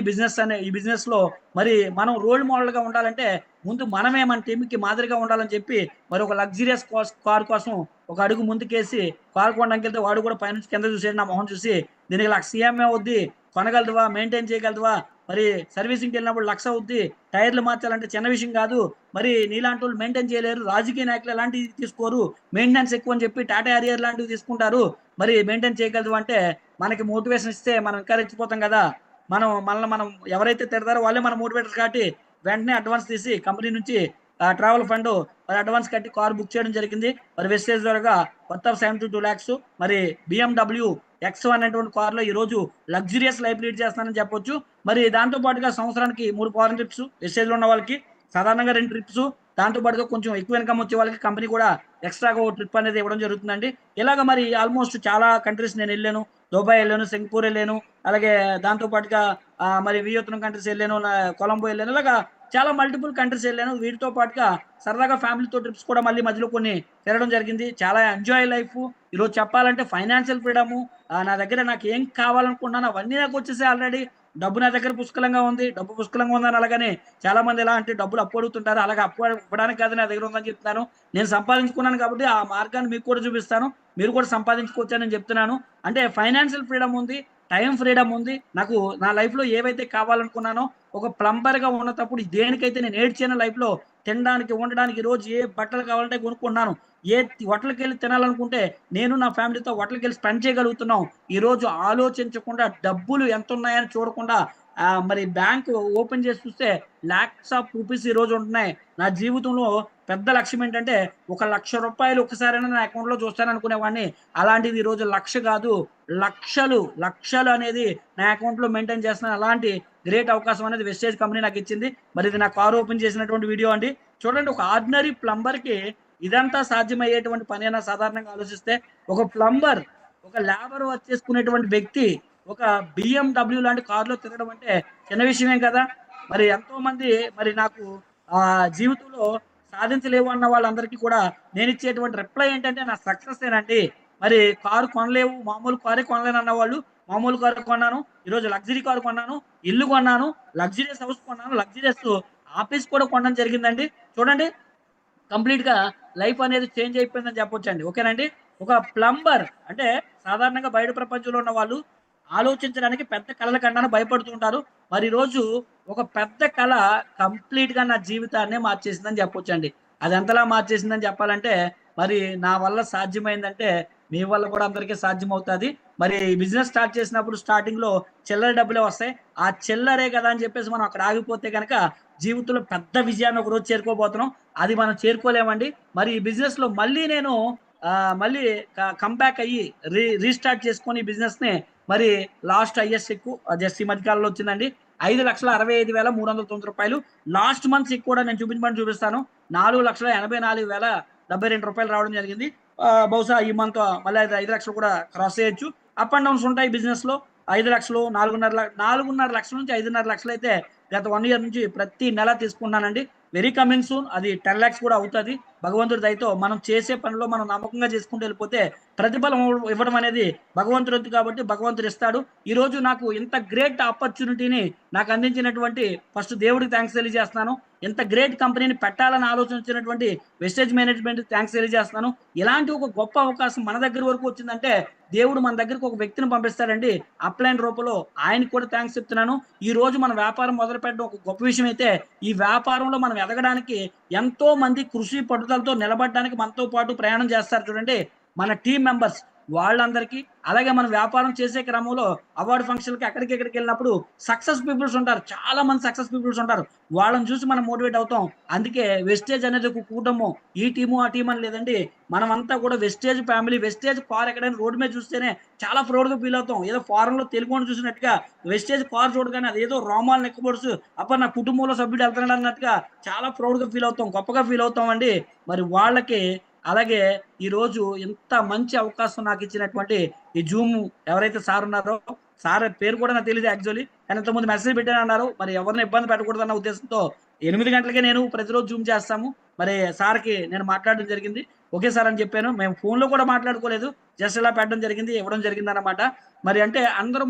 ఈ బిజినెస్‌లో మరి మనం రోల్ మోడల్‌గా ఉండాలంటే ముందు మనమే మన టీమ్‌కి మాదిరిగా ఉండాలని చెప్పి మరి ఒక లగ్జూరియస్ కార్ కోసం ఒక అడుగు ముందుకేసి కారు కొనడానికెళ్తే వాడు కూడా పైనుంచి కింద చూసాడు నా మొహం చూసి. దీనికి 1,00,000 సీఎంఏ అవుద్ది. కొనగలదువా? మెయింటైన్ చేయగలదువా? మరి సర్వీసింగ్‌కెళ్ళినప్పుడు 1,00,000 అవుద్ది. టైర్‌లు మార్చాలంటే చిన్న విషయం కాదు. మరి నీలాంటోళ్ళు మెయింటైన్ చేయలేరు. రాజకీయ నాయకులు ఎలాంటివి తీసుకోరు. మెయింటెనెన్స్ ఎక్కువని చెప్పి టాటా హారియర్ లాంటివి తీసుకుంటారు. మరి మెయింటైన్ చేయగలదు అంటే మనకి మోటివేషన్ ఇస్తే మనం ఇంకా రెచ్చిపోతాం కదా! మనల్ని మనం ఎవరైతే తిడతారో వాళ్ళే మన మోటివేటర్స్ కాబట్టి వెంటనే అడ్వాన్స్ తీసి కంపెనీ నుంచి ట్రావెల్ ఫండ్ మరి అడ్వాన్స్ కట్టి కార్ బుక్ చేయడం జరిగింది. మరి వెస్టేజ్ ద్వారాగా వర్త్ ఆఫ్ 72,00,000 మరి BMW X1 అనేటువంటి కార్‌లో ఈరోజు లగ్జూరియస్ లైఫ్ లీడ్ చేస్తున్నానని చెప్పొచ్చు. మరి దాంతో పాటుగా సంవత్సరానికి 3 ఫారెన్ ట్రిప్స్ వెస్టేజ్‌లో ఉన్న వాళ్ళకి, సాధారణంగా 2 ట్రిప్స్, దాంతో పాటుగా కొంచెం ఎక్కువ ఇన్‌కమ్ వచ్చే వాళ్ళకి కంపెనీ కూడా ఎక్స్‌ట్రాగా ఓ ట్రిప్ అనేది ఇవ్వడం జరుగుతుందండి. ఇలాగ మరి ఆల్‌మోస్ట్ చాలా కంట్రీస్ నేనెళ్ళాను. దుబాయ్ ఎళ్ళాను, సింగపూర్ ఎళ్ళాను. అలాగే దాంతో పాటుగా మరి వియత్నాం కంట్రీస్ ఎళ్ళాను. కొలంబో ఎళ్ళాను. ఇలాగా చాలా మల్టిపుల్ కంట్రీస్ ఎళ్ళాను. వీటితో పాటుగా సరదాగా ఫ్యామిలీతో ట్రిప్స్ కూడా మళ్ళీ మధ్యలో కొన్ని తిరగడం జరిగింది. చాలా ఎంజాయ్ లైఫు. ఈరోజు చెప్పాలంటే ఫైనాన్షియల్ ఫ్రీడము నా దగ్గర నాకేం కావాలనుకున్నానో అవన్నీ నాకొచ్చేసాయి ఆల్రెడీ. డబ్బు నా దగ్గర పుష్కలంగా ఉంది. డబ్బు పుష్కలంగా ఉందని అలాగని చాలామంది ఎలా అంటే డబ్బులు అప్పు అడుగుతుంటారు. అలాగే అప్పు ఇవ్వడానికి కాదు నా దగ్గర ఉందని చెప్తున్నాను. నేను సంపాదించుకున్నాను కాబట్టి ఆ మార్గాన్ని మీకు కూడా చూపిస్తాను. మీరు కూడా సంపాదించుకోవచ్చని నేను చెప్తున్నాను. అంటే ఫైనాన్షియల్ ఫ్రీడమ్ ఉంది. టైమ్ ఫ్రీడమ్ ఉంది. నాకు నా లైఫ్‌లో ఏవైతే కావాలనుకున్నానో ఒక ప్లంబర్‌గా ఉన్నప్పుడు దేనికైతే నేను ఏడ్చానో లైఫ్‌లో తినడానికి, ఉండడానికి రోజు ఏ బట్టలు కావాలంటే కొనుక్కుంటున్నాను. ఏ హోటల్‌కెళ్ళి తినాలనుకుంటే నేను నా ఫ్యామిలీతో హోటల్‌కెళ్ళి స్పెండ్ చేయగలుగుతున్నాం. ఈరోజు ఆలోచించకుండా డబ్బులు ఎంతున్నాయని చూడకుండా మరి బ్యాంక్ ఓపెన్ చేసి చూస్తే లాక్స్ ఆఫ్ రూపీస్ ఈరోజు ఉంటున్నాయి. నా జీవితంలో పెద్ద లక్ష్యం ఏంటంటే ఒక రూ. 1,00,000 ఒక్కసారైనా నా అకౌంట్‌లో చూస్తాననుకునేవాడిని. అలాంటిది ఈరోజు 1,00,000 కాదు లక్షలు, లక్షలు అనేది నా అకౌంట్‌లో మెయింటైన్ చేస్తున్నాను. అలాంటి గ్రేట్ అవకాశం అనేది వెస్టేజ్ కంపెనీ నాకిచ్చింది. మరి ఇది నా కార్ ఓపెన్ చేసినటువంటి వీడియో అండి. చూడండి ఒక ఆర్డినరీ ప్లంబర్‌కి ఇదంతా సాధ్యమయ్యేటువంటి పనేనా సాధారణంగా ఆలోచిస్తే? ఒక ప్లంబర్, ఒక లేబర్ వర్క్ చేసుకునేటువంటి వ్యక్తి, ఒక BMW లాంటి కార్‌లో తిరగడం అంటే చిన్న విషయమేం కదా! మరి ఎంతోమంది మరి నాకు జీవితంలో సాధించలేవు అన్న వాళ్ళందరికీ కూడా నేనిచ్చేటువంటి రిప్లై ఏంటంటే నా సక్సెసేనండి. మరి కారు కొనలేవు, మామూలు కారే కొనలేనన్న వాళ్ళు మామూలు కారు కొన్నాను. ఈరోజు లగ్జరీ కారు కొన్నాను, ఇల్లు కొన్నాను, లగ్జూరియస్ హౌస్ కొన్నాను, లగ్జూరియస్ ఆఫీస్ కూడా కొనడం జరిగిందండి. చూడండి కంప్లీట్‌గా లైఫ్ అనేది చేంజ్ అయిపోయిందని చెప్పొచ్చండి. ఓకేనండి. ఒక ప్లంబర్ అంటే సాధారణంగా బయట ప్రపంచంలో ఉన్న వాళ్ళు ఆలోచించడానికి పెద్ద కలల కన్నాను భయపడుతూ ఉంటారు. మరి ఈరోజు ఒక పెద్ద కల కంప్లీట్‌గా నా జీవితాన్నే మార్చేసిందని చెప్పొచ్చండి. అది ఎంతలా మార్చేసిందని చెప్పాలంటే మరి నా వల్ల సాధ్యమైందంటే మీ వల్ల కూడా అందరికీ సాధ్యమవుతది. మరి బిజినెస్ స్టార్ట్ చేసినప్పుడు స్టార్టింగ్‌లో చిల్లర డబ్బులే వస్తాయి. ఆ చిల్లరే కదా అని చెప్పేసి మనం అక్కడ ఆగిపోతే గనక జీవితంలో పెద్ద విజయాన్ని ఒకరోజు చేరుకోబోతున్నాం. అది మనం చేరుకోలేమండి. మరి ఈ బిజినెస్‌లో మళ్ళీ నేను మళ్ళీ కమ్‌బ్యాక్ అయ్యి రీస్టార్ట్ చేసుకొని ఈ బిజినెస్‌ని మరి లాస్ట్ హైయెస్ట్ చెక్కు జస్ట్ ఈ మధ్య కాలంలో వచ్చిందండి. రూ. 5,65,390 లాస్ట్ మంత్ చెక్ కూడా నేను చూపించమని చూపిస్తాను. రూ. 4,84,072 రావడం జరిగింది. బహుశా ఈ మంత్ మళ్ళీ అది 5,00,000 కూడా క్రాస్ చేయొచ్చు. అప్ అండ్ డౌన్స్ ఉంటాయి బిజినెస్‌లో. 5,00,000 4,5 లక్షల నుంచి 5,5 లక్షలైతే గత 1 ఇయర్ నుంచి ప్రతి నెల తీసుకుంటున్నానండి. వెరీ కమింగ్ సూన్ అది 10,00,000 కూడా అవుతది. భగవంతుడి దయతో మనం చేసే పనిలో మనం నమ్మకంగా చేసుకుంటూ వెళ్ళిపోతే ప్రతిఫలం ఇవ్వడం అనేది భగవంతుడి వంతు కాబట్టి భగవంతుడు ఇస్తాడు. ఈరోజు నాకు ఇంత గ్రేట్ ఆపర్చునిటీని నాకు అందించినటువంటి ఫస్ట్ దేవుడికి థాంక్స్ తెలియజేస్తున్నాను. ఇంత గ్రేట్ కంపెనీని పెట్టాలని ఆలోచించినటువంటి వెస్టేజ్ మేనేజ్మెంట్ థ్యాంక్స్ తెలియజేస్తున్నాను. ఇలాంటి ఒక గొప్ప అవకాశం మన దగ్గర వరకు వచ్చిందంటే దేవుడు మన దగ్గరకు ఒక వ్యక్తిని పంపిస్తాడండి అప్లైన్ రూపంలో. ఆయనకి కూడా థ్యాంక్స్ చెప్తున్నాను. ఈ రోజు మన వ్యాపారం మొదలు పెట్టడం ఒక గొప్ప విషయం అయితే, ఈ వ్యాపారంలో మనం ఎదగడానికి ఎంతో మంది కృషి పట్టుదలతో నిలబడడానికి మనతో పాటు ప్రయాణం చేస్తారు చూడండి మన టీమ్ మెంబర్స్. వాళ్ళందరికీ, అలాగే మనం వ్యాపారం చేసే క్రమంలో అవార్డు ఫంక్షన్‌కి అక్కడికి ఇక్కడికి వెళ్ళినప్పుడు సక్సెస్ పీపుల్స్ ఉంటారు. చాలా మంది సక్సెస్ పీపుల్స్ ఉంటారు. వాళ్ళని చూసి మనం మోటివేట్ అవుతాం. అందుకే వెస్టేజ్ అనేది ఒక కుటుంబం. ఈ టీము, ఆ టీమ్ అని లేదండి. మనమంతా కూడా వెస్టేజ్ ఫ్యామిలీ. వెస్టేజ్ కార్ ఎక్కడైనా రోడ్డు మీద చూస్తేనే చాలా ప్రౌడ్‌గా ఫీల్ అవుతాం. ఏదో ఫారెన్‌లో తెలుగోడిని చూసినట్టుగా వెస్టేజ్ కార్ చూడగానే అదేదో రోమాలు నెక్కబొడుసు అబ్బా! నా కుటుంబంలో సభ్యుడు వెళ్తున్నాడు అన్నట్టుగా చాలా ప్రౌడ్‌గా ఫీల్ అవుతాం. గొప్పగా ఫీల్ అవుతామండి. మరి వాళ్ళకి అలాగే ఈరోజు ఇంత మంచి అవకాశం నాకిచ్చినటువంటి ఈ జూమ్ ఎవరైతే సార్ ఉన్నారో, సార్ పేరు కూడా నాకు తెలీదు యాక్చువల్లీ. కానీ ఇంతకుముందు మెసేజ్ పెట్టానన్నారు. మరి ఎవరిని ఇబ్బంది పెట్టకూడదన్న ఉద్దేశంతో 8 గంటలకే నేను ప్రతిరోజు జూమ్ చేస్తాము. మరి సార్‌కి నేను మాట్లాడడం జరిగింది. ఓకే సార్ అని చెప్పాను. మేము ఫోన్‌లో కూడా మాట్లాడుకోలేదు. జస్ట్ ఇలా పెట్టడం జరిగింది. ఇవ్వడం జరిగిందన్నమాట. మరి అంటే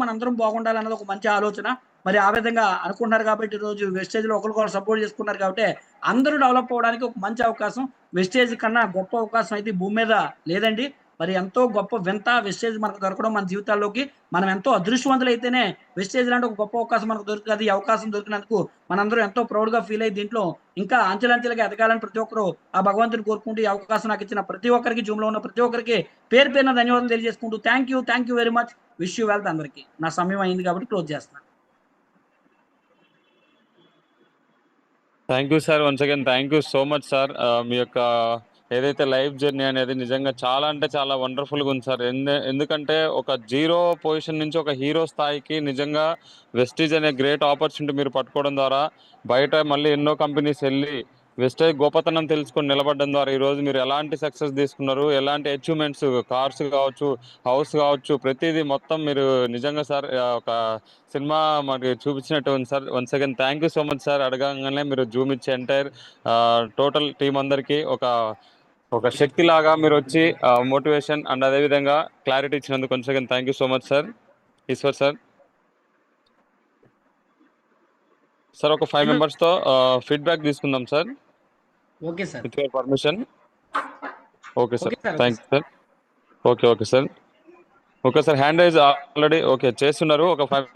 మనందరం బాగుండాలన్నది ఒక మంచి ఆలోచన. మరి ఆ విధంగా అనుకుంటున్నారు కాబట్టి ఈరోజు వెస్టేజ్‌లో ఒకరికొకరు సపోర్ట్ చేసుకున్నారు కాబట్టి అందరూ డెవలప్ అవ్వడానికి ఒక మంచి అవకాశం. వెస్టేజ్ కన్నా గొప్ప అవకాశం అయితే ఈ భూమి మీద లేదండి. మరి ఎంతో గొప్ప వింత వెస్టేజ్ మనకు దొరకడం మన జీవితాల్లోకి మనం ఎంతో అదృష్టవంతులైతేనే వెస్టేజ్ లాంటి ఒక గొప్ప అవకాశం మనకు దొరుకుతది. ఈ అవకాశం దొరికినందుకు మనందరం ఎంతో ప్రౌడ్‌గా ఫీల్ అయ్యి దీంట్లో ఇంకా అంచెలంచెలుగా ఎదగాలని ప్రతి ఒక్కరు ఆ భగవంతుని కోరుకుంటూ ఈ అవకాశం నాకు ఇచ్చిన ప్రతి ఒక్కరికి జూమ్‌లో ఉన్న ప్రతి ఒక్కరికి పేరు పేరున ధన్యవాదాలు తెలియజేసుకుంటూ thank you very much. Wish you wealth అందరికి. నా సమయం అయింది కాబట్టి క్లోజ్ చేస్తున్నాను. Thank you sir. Once again thank you so much sir. మీ యొక్క ఏదైతే లైఫ్ జర్నీ అనేది నిజంగా చాలా అంటే చాలా వండర్ఫుల్గా ఉంది సార్. ఎందుకంటే ఒక జీరో పొజిషన్ నుంచి ఒక హీరో స్థాయికి నిజంగా వెస్టీజ్ అనే గ్రేట్ ఆపర్చునిటీ మీరు పట్టుకోవడం ద్వారా బయట మళ్ళీ ఎన్నో కంపెనీస్ వెళ్ళి వెస్టేజ్ గొప్పతనం తెలుసుకొని నిలబడడం ద్వారా ఈరోజు మీరు ఎలాంటి సక్సెస్ తీసుకున్నారు, ఎలాంటి అచీవ్మెంట్స్, కార్స్ కావచ్చు, హౌస్ కావచ్చు, ప్రతిదీ మొత్తం మీరు నిజంగా సార్ ఒక సినిమా మాకు చూపించినట్టు ఉంది sir. Once again thank you so much sir. అడగంగానే మీరు జూమ్ ఇచ్చే ఎంటైర్ టోటల్ టీం అందరికీ ఒక శక్తిలాగా మీరు వచ్చి మోటివేషన్ అండ్ అదేవిధంగా క్లారిటీ ఇచ్చినందుకు once again thank you so much sir. Eshwar sir. Sir ఒక 5 మెంబర్స్తో ఫీడ్బ్యాక్ తీసుకుందాం sir. Okay sir. With your permission. Okay sir. Okay sir. Thank you sir. Okay sir. Okay sir. Hand raise already okay చేస్తున్నారు. ఒక 5